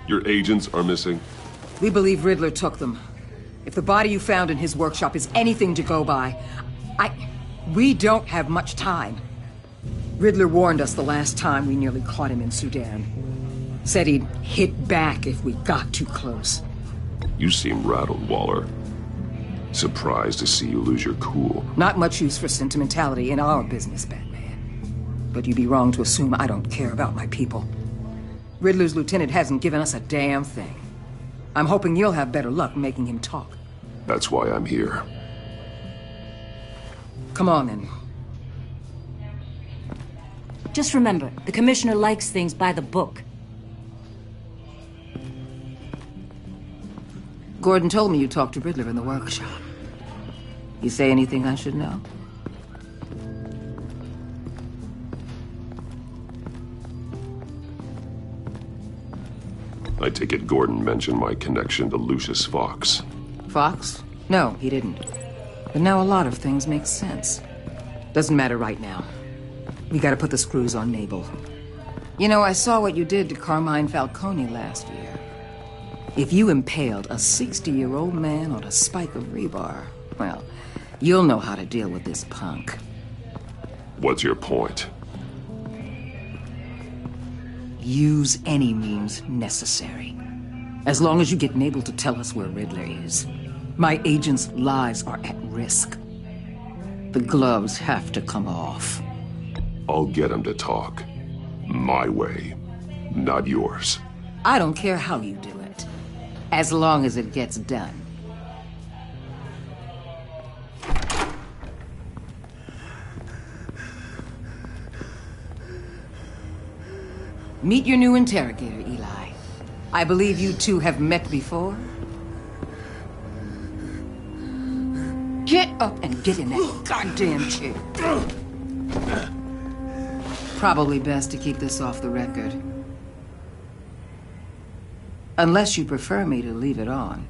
Your agents are missing? We believe Riddler took them. If the body you found in his workshop is anything to go by, we don't have much time. Riddler warned us the last time we nearly caught him in Sudan. Said he'd hit back if we got too close. You seem rattled, Waller. Surprised to see you lose your cool. Not much use for sentimentality in our business, Batman. But you'd be wrong to assume I don't care about my people. Riddler's lieutenant hasn't given us a damn thing. I'm hoping you'll have better luck making him talk. That's why I'm here. Come on, then. Just remember, the commissioner likes things by the book. Gordon told me you talked to Riddler in the workshop. You say anything I should know? I take it Gordon mentioned my connection to Lucius Fox. Fox? No, he didn't. But now a lot of things make sense. Doesn't matter right now. We gotta put the screws on Nabel. You know, I saw what you did to Carmine Falcone last year. If you impaled a 60-year-old man on a spike of rebar, well, you'll know how to deal with this punk. What's your point? Use any means necessary. As long as you get Nabel to tell us where Riddler is. My agents' lives are at risk. The gloves have to come off. I'll get him to talk. My way, not yours. I don't care how you do it, as long as it gets done. Meet your new interrogator, Eli. I believe you two have met before. Get up and get in that goddamn chair. Probably best to keep this off the record. Unless you prefer me to leave it on.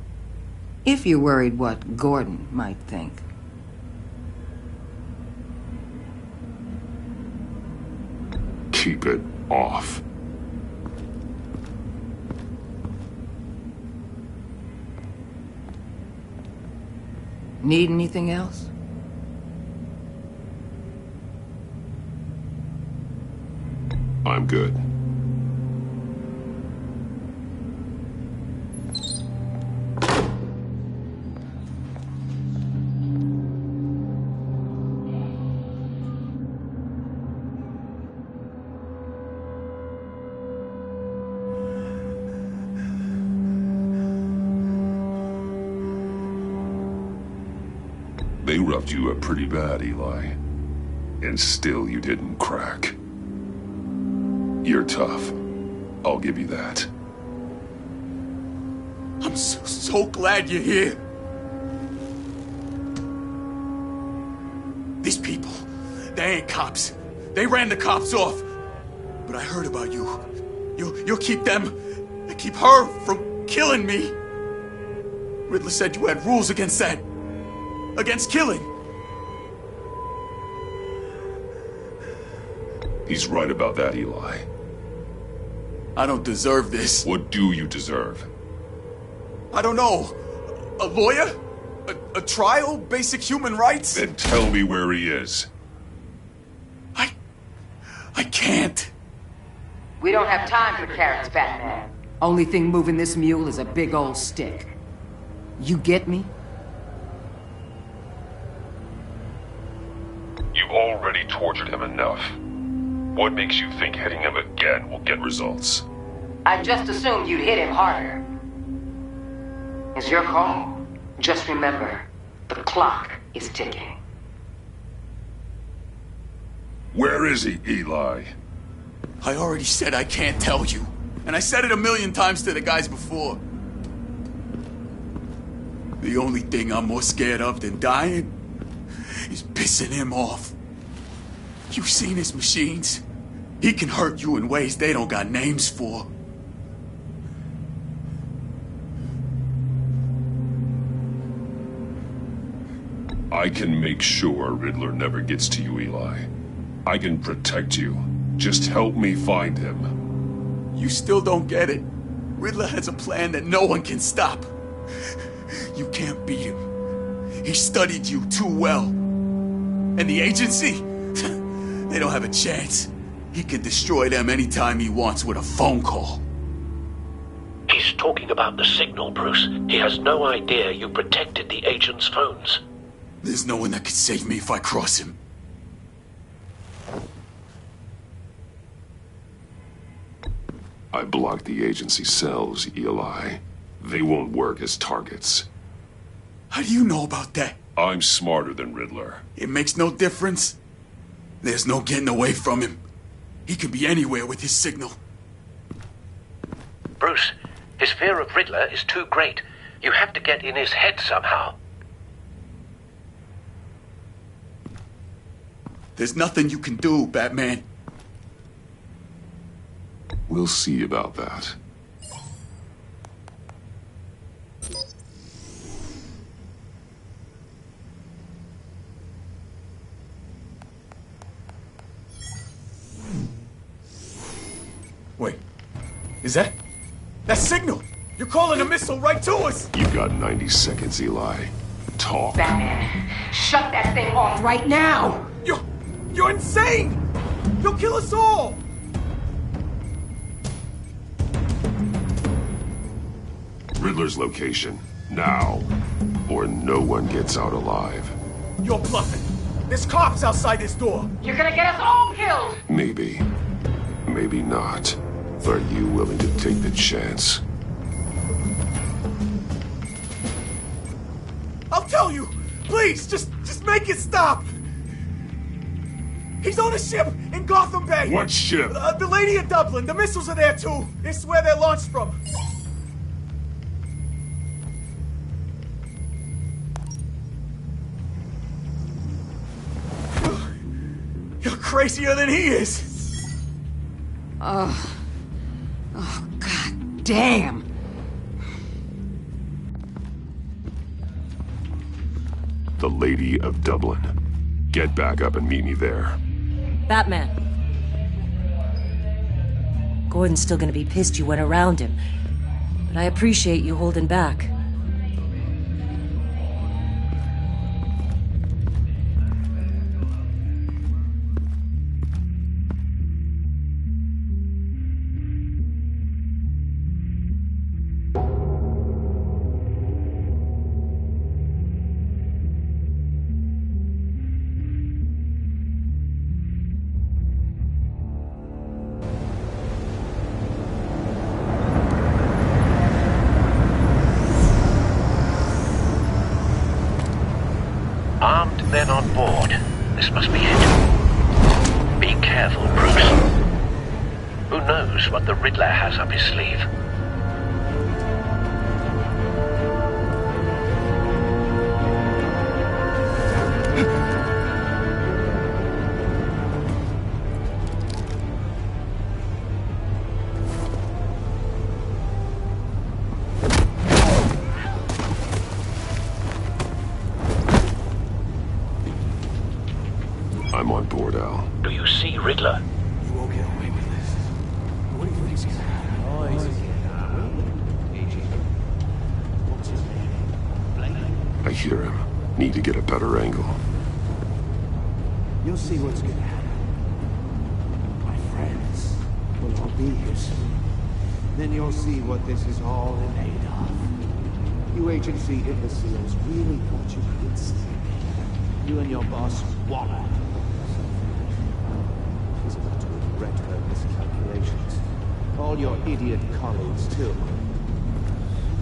If you're worried what Gordon might think. Keep it off. Need anything else? I'm good. They roughed you up pretty bad, Eli. And still you didn't crack. You're tough. I'll give you that. I'm so glad you're here. These people, they ain't cops. They ran the cops off. But I heard about you. You'll keep them, keep her from killing me. Riddler said you had rules against that. Against killing. He's right about that, Eli. I don't deserve this. What do you deserve? I don't know. A lawyer? A trial? Basic human rights? Then tell me where he is. I can't. We don't have time for carrots, Batman. Only thing moving this mule is a big old stick. You get me? You've already tortured him enough. What makes you think hitting him again will get results? I just assumed you'd hit him harder. It's your call. Just remember, the clock is ticking. Where is he, Eli? I already said I can't tell you. And I said it 1,000,000 times to the guys before. The only thing I'm more scared of than dying is pissing him off. You've seen his machines. He can hurt you in ways they don't got names for. I can make sure Riddler never gets to you, Eli. I can protect you. Just help me find him. You still don't get it. Riddler has a plan that no one can stop. You can't beat him. He studied you too well. And the agency? They don't have a chance. He can destroy them anytime he wants with a phone call. He's talking about the signal, Bruce. He has no idea you protected the agent's phones. There's no one that can save me if I cross him. I blocked the agency cells, Eli. They won't work as targets. How do you know about that? I'm smarter than Riddler. It makes no difference. There's no getting away from him. He can be anywhere with his signal. Bruce, his fear of Riddler is too great. You have to get in his head somehow. There's nothing you can do, Batman. We'll see about that. Wait, is that signal? You're calling a missile right to us! You've got 90 seconds, Eli. Talk. Batman, shut that thing off right now! You're insane! You'll kill us all! Riddler's location, now, or no one gets out alive. You're bluffing. There's cops outside this door. You're gonna get us all killed! Maybe. Maybe not. Are you willing to take the chance? I'll tell you! Please, just make it stop! He's on a ship in Gotham Bay! What ship? The Lady of Dublin. The missiles are there, too. It's where they're launched from. You're crazier than he is! Oh, God damn! The Lady of Dublin. Get back up and meet me there. Batman. Gordon's still gonna be pissed you went around him, but I appreciate you holding back. Armed men on board. This must be it. Be careful, Bruce. Who knows what the Riddler has up his sleeve? I'm on board, Al. Do you see Riddler? You won't get away with this. What do you think's gonna happen? What's his name? I hear him. Need to get a better angle. You'll see what's gonna happen. My friends will all be here soon. Then you'll see what this is all in aid of. You agency imbeciles really thought you could stay. You and your boss, Waller. She's about to regret her miscalculations. All your idiot colleagues, too.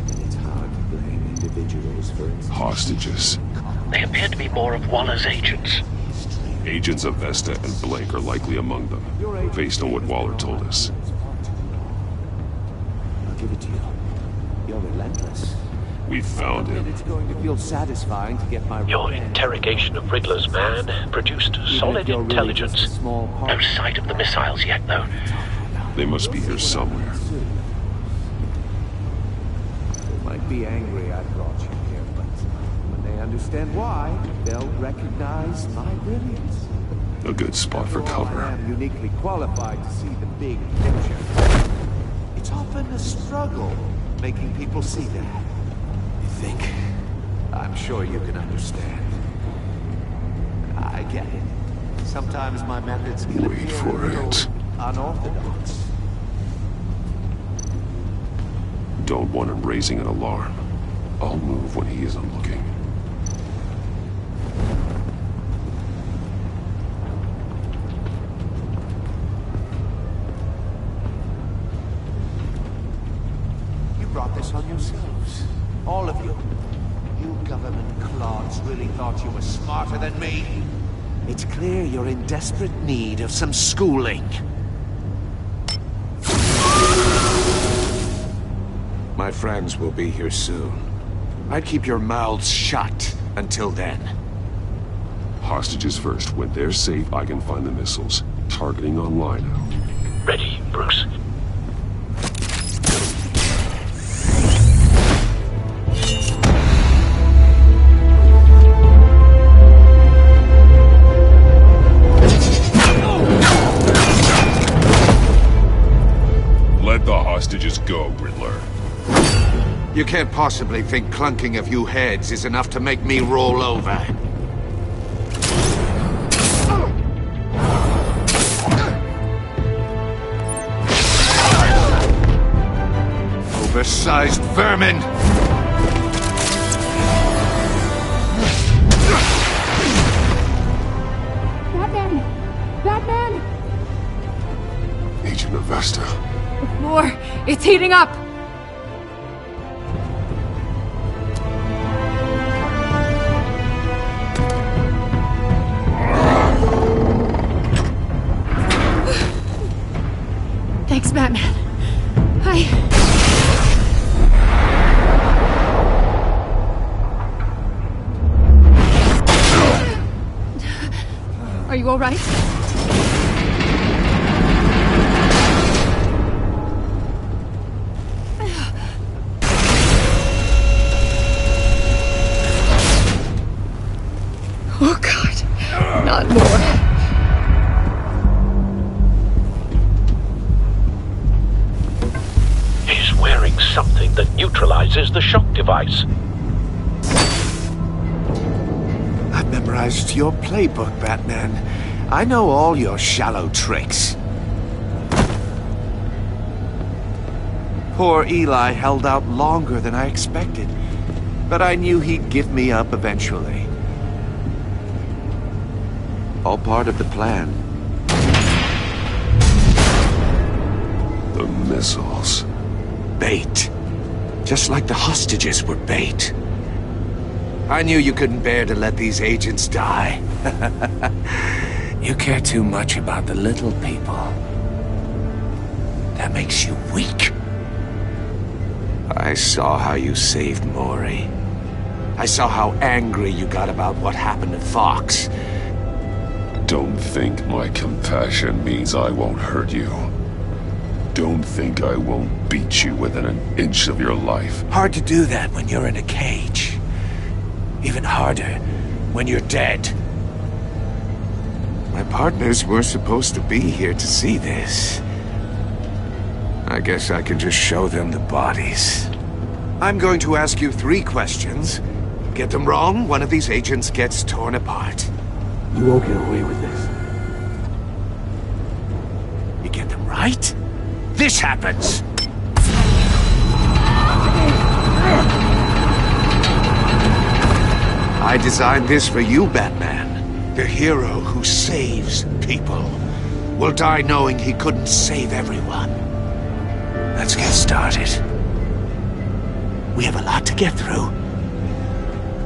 And it's hard to blame individuals for instance. Hostages. They appear to be more of Waller's agents. Agents of Vesta and Blake are likely among them, based on what Waller told us. I'll give it to you. You're relentless. We found him. It's going to feel satisfying to get my Your interrogation of Riddler's man produced solid intelligence. No sight of the missiles yet, though. They must be here somewhere. They might be angry I brought you here, but when they understand why, they'll recognize my brilliance. A good spot for cover. I am uniquely qualified to see the big picture. It's often a struggle making people see that. Think. I'm sure you can understand. I get it. Sometimes my methods can Wait for it. Unorthodox. Don't want him raising an alarm. I'll move when he isn't looking. You brought this on yourselves. All of you. You government clods really thought you were smarter than me. It's clear you're in desperate need of some schooling. My friends will be here soon. I'd keep your mouths shut until then. Hostages first. When they're safe, I can find the missiles. Targeting on Lino. Ready, Bruce. Let the hostages go, Riddler. You can't possibly think clunking a few heads is enough to make me roll over. Oversized vermin! Batman! Batman! Agent of Vesta. The floor, it's heating up! Thanks, Batman. Are you all right? Oh, God. Not more. He's wearing something that neutralizes the shock device. I've memorized your playbook, Batman. I know all your shallow tricks. Poor Eli held out longer than I expected, but I knew he'd give me up eventually. All part of the plan. The missiles. Bait. Just like the hostages were bait. I knew you couldn't bear to let these agents die. You care too much about the little people. That makes you weak. I saw how you saved Maury. I saw how angry you got about what happened to Fox. Don't think my compassion means I won't hurt you. Don't think I won't beat you within an inch of your life. Hard to do that when you're in a cage. Even harder when you're dead. My partners were supposed to be here to see this. I guess I can just show them the bodies. I'm going to ask you 3 questions. Get them wrong, one of these agents gets torn apart. You won't get away with this. You get them right, this happens! I designed this for you, Batman. The hero who saves people will die knowing he couldn't save everyone. Let's get started. We have a lot to get through.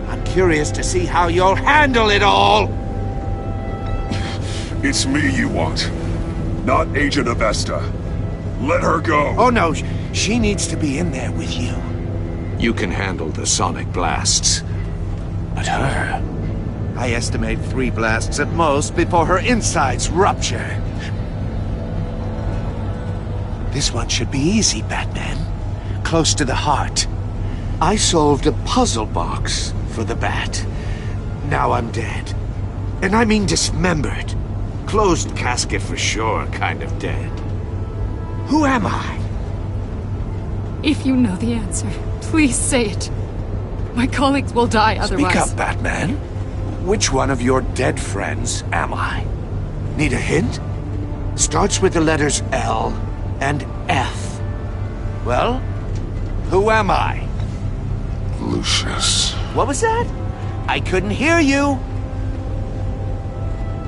I'm curious to see how you'll handle it all! It's me you want, not Agent Avesta. Let her go! Oh no, she needs to be in there with you. You can handle the sonic blasts. But her... I estimate 3 blasts at most before her insides rupture. This one should be easy, Batman. Close to the heart. I solved a puzzle box for the Bat. Now I'm dead. And I mean dismembered. Closed casket for sure, kind of dead. Who am I? If you know the answer, please say it. My colleagues will die otherwise. Speak up, Batman. Which one of your dead friends am I? Need a hint? Starts with the letters L and F. Well, who am I? Lucius. What was that? I couldn't hear you.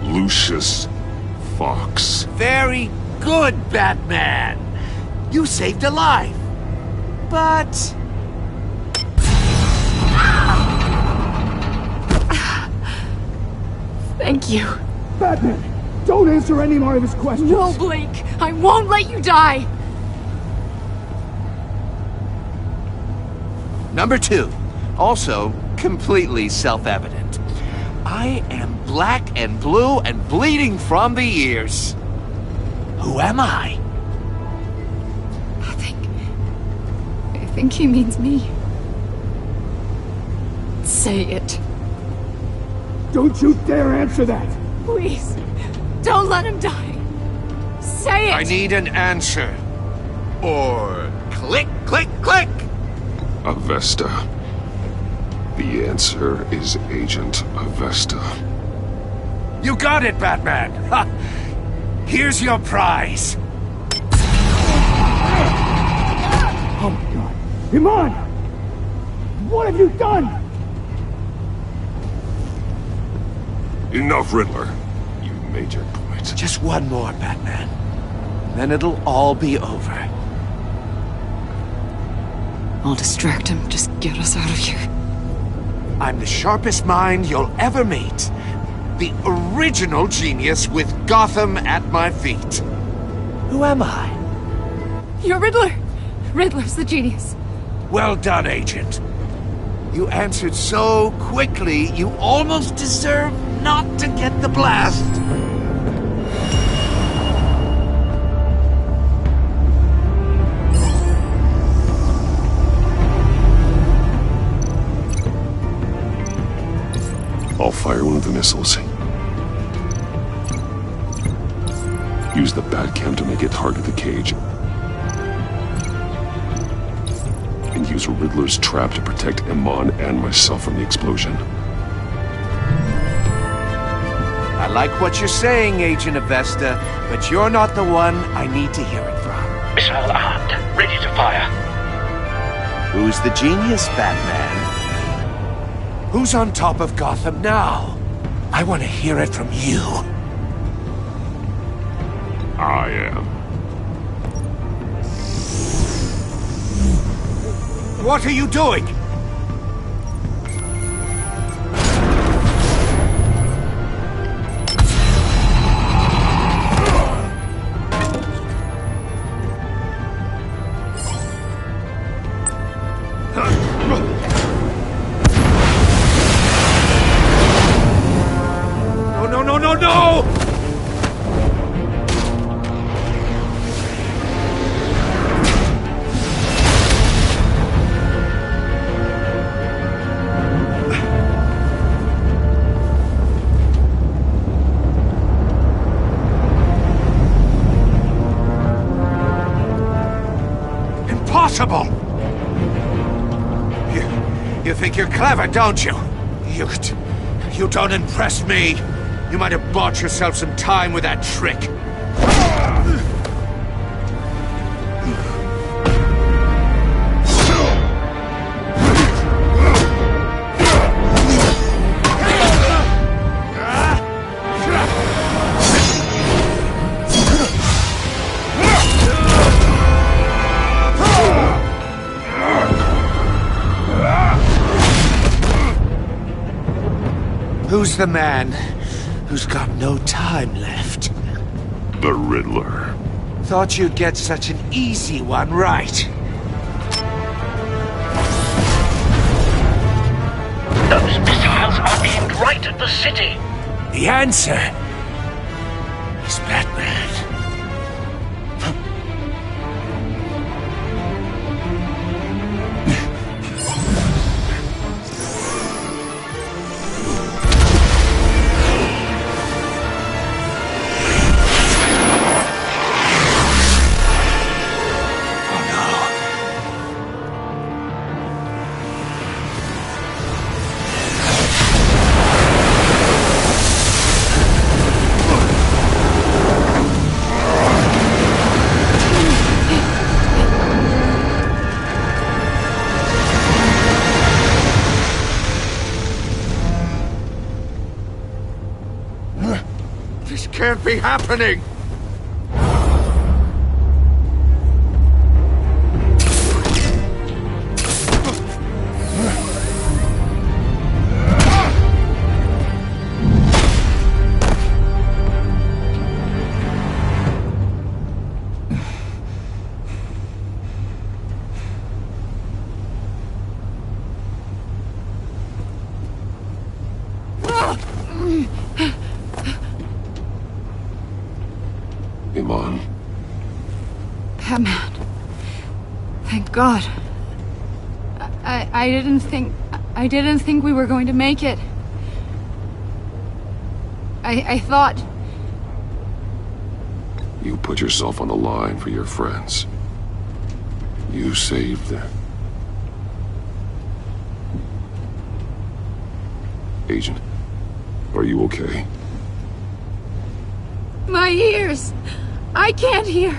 Lucius Fox. Very good, Batman. You saved a life. But... Thank you. Batman, don't answer any more of his questions. No, Blake. I won't let you die. Number 2. Also, completely self-evident. I am black and blue and bleeding from the ears. Who am I? I think he means me. Say it. Don't you dare answer that! Please, don't let him die. Say it! I need an answer. Or click, click, click! Avesta. The answer is Agent Avesta. You got it, Batman! Ha! Here's your prize. Oh my god. Iman! What have you done? Enough, Riddler. You made your point. Just one more, Batman. Then it'll all be over. I'll distract him. Just get us out of here. I'm the sharpest mind you'll ever meet. The original genius with Gotham at my feet. Who am I? You're Riddler. Riddler's the genius. Well done, Agent. You answered so quickly, you almost deserve not to get the blast. I'll fire one of the missiles. Use the Batcam to make it target the cage. And use Riddler's trap to protect Iman and myself from the explosion. I like what you're saying, Agent Avesta, but you're not the one I need to hear it from. Missile armed, ready to fire. Who's the genius, Batman? Who's on top of Gotham now? I want to hear it from you. I am. What are you doing? you're clever, don't you? You don't impress me. You might have bought yourself some time with that trick. Who's the man who's got no time left? The Riddler. Thought you'd get such an easy one right. Those missiles are aimed right at the city. The answer is Batman. This can't be happening! Iman. Batman. Thank God. I didn't think we were going to make it. I thought... You put yourself on the line for your friends. You saved them. Agent, are you okay? My ears! I can't hear!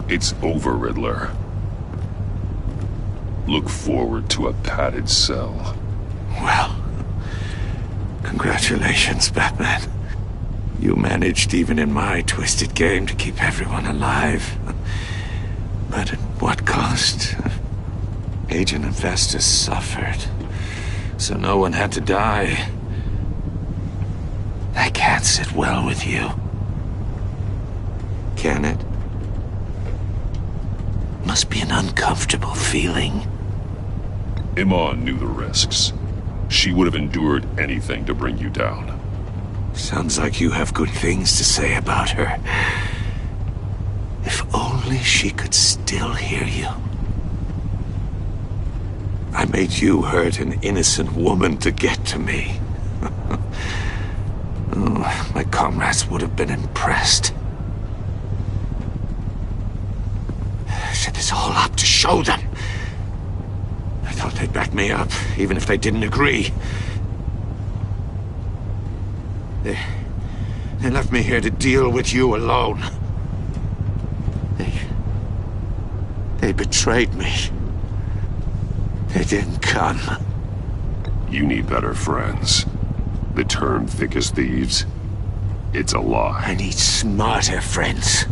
It's over, Riddler. Look forward to a padded cell. Well, congratulations, Batman. You managed, even in my twisted game, to keep everyone alive. But at what cost? Agent Infestus suffered, so no one had to die. That can't sit well with you. Can it? Must be an uncomfortable feeling. Iman knew the risks. She would have endured anything to bring you down. Sounds like you have good things to say about her. If only she could still hear you. I made you hurt an innocent woman to get to me. Oh, my comrades would have been impressed. Set this all up to show them. I thought they'd back me up, even if they didn't agree. They left me here to deal with you alone. They betrayed me. They didn't come. You need better friends. The term thick as thieves, it's a lie. I need smarter friends.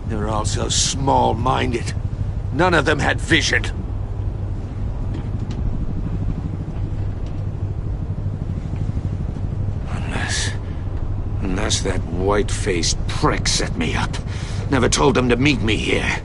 They're all so small-minded. None of them had vision. Unless that white-faced prick set me up. Never told them to meet me here.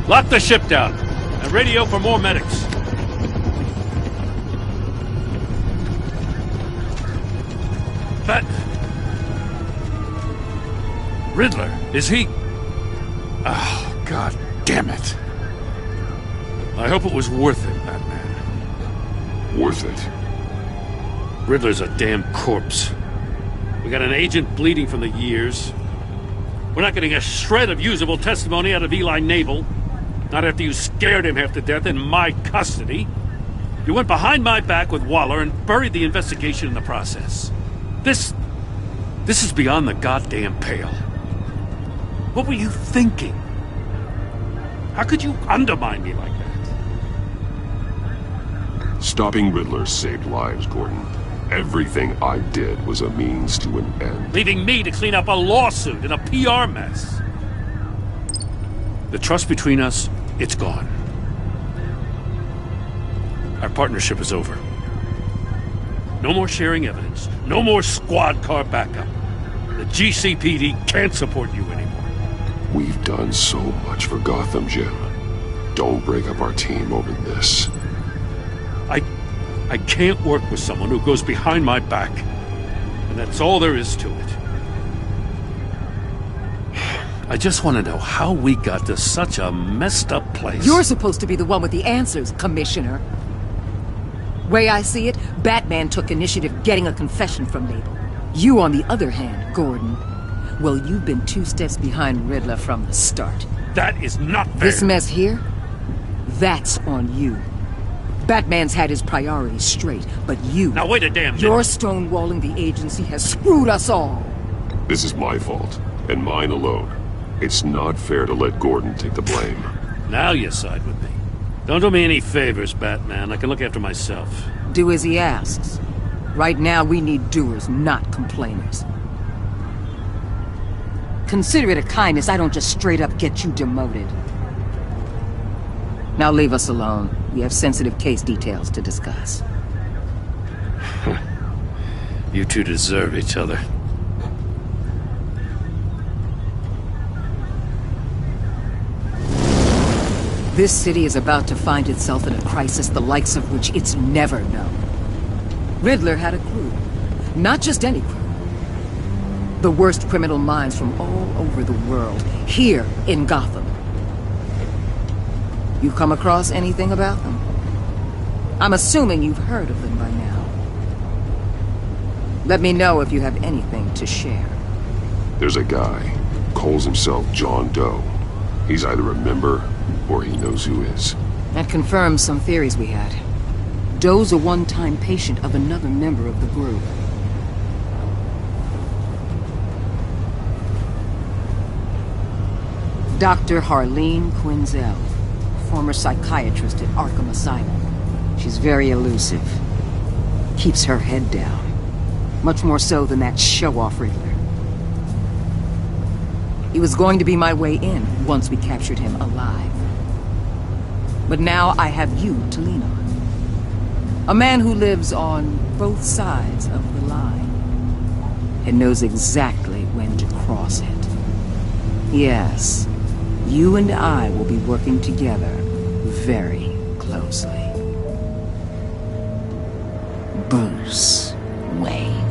Lock the ship down, and radio for more medics. But... Riddler, is he... Oh, God damn it. I hope it was worth it, Batman. Worth it? Riddler's a damn corpse. We got an agent bleeding from the years. We're not getting a shred of usable testimony out of Eli Nabel. Not after you scared him half to death in my custody. You went behind my back with Waller and buried the investigation in the process. This is beyond the goddamn pale. What were you thinking? How could you undermine me like that? Stopping Riddler saved lives, Gordon. Everything I did was a means to an end. Leaving me to clean up a lawsuit and a PR mess. The trust between us, it's gone. Our partnership is over. No more sharing evidence. No more squad car backup. The GCPD can't support you anymore. We've done so much for Gotham, Jim. Don't break up our team over this. I can't work with someone who goes behind my back. And that's all there is to it. I just want to know how we got to such a messed up place. You're supposed to be the one with the answers, Commissioner. Way I see it, Batman took initiative getting a confession from Nabel. You, on the other hand, Gordon, well, you've been 2 steps behind Riddler from the start. That is not fair. This mess here, that's on you. Batman's had his priorities straight, but you... Now wait a damn minute. Your stonewalling the agency has screwed us all. This is my fault, and mine alone. It's not fair to let Gordon take the blame. Now you side with me. Don't do me any favors, Batman. I can look after myself. Do as he asks. Right now, we need doers, not complainers. Consider it a kindness I don't just straight up get you demoted. Now leave us alone. We have sensitive case details to discuss. You two deserve each other. This city is about to find itself in a crisis the likes of which it's never known. Riddler had a crew. Not just any crew. The worst criminal minds from all over the world, here in Gotham. You come across anything about them? I'm assuming you've heard of them by now. Let me know if you have anything to share. There's a guy, calls himself John Doe. He's either a member, or he knows who is. That confirms some theories we had. Doe's a one-time patient of another member of the group. Dr. Harleen Quinzel, former psychiatrist at Arkham Asylum. She's very elusive. Keeps her head down. Much more so than that show-off Riddler. He was going to be my way in once we captured him alive. But now I have you to lean on. A man who lives on both sides of the line. And knows exactly when to cross it. Yes, you and I will be working together very closely. Bruce Wayne.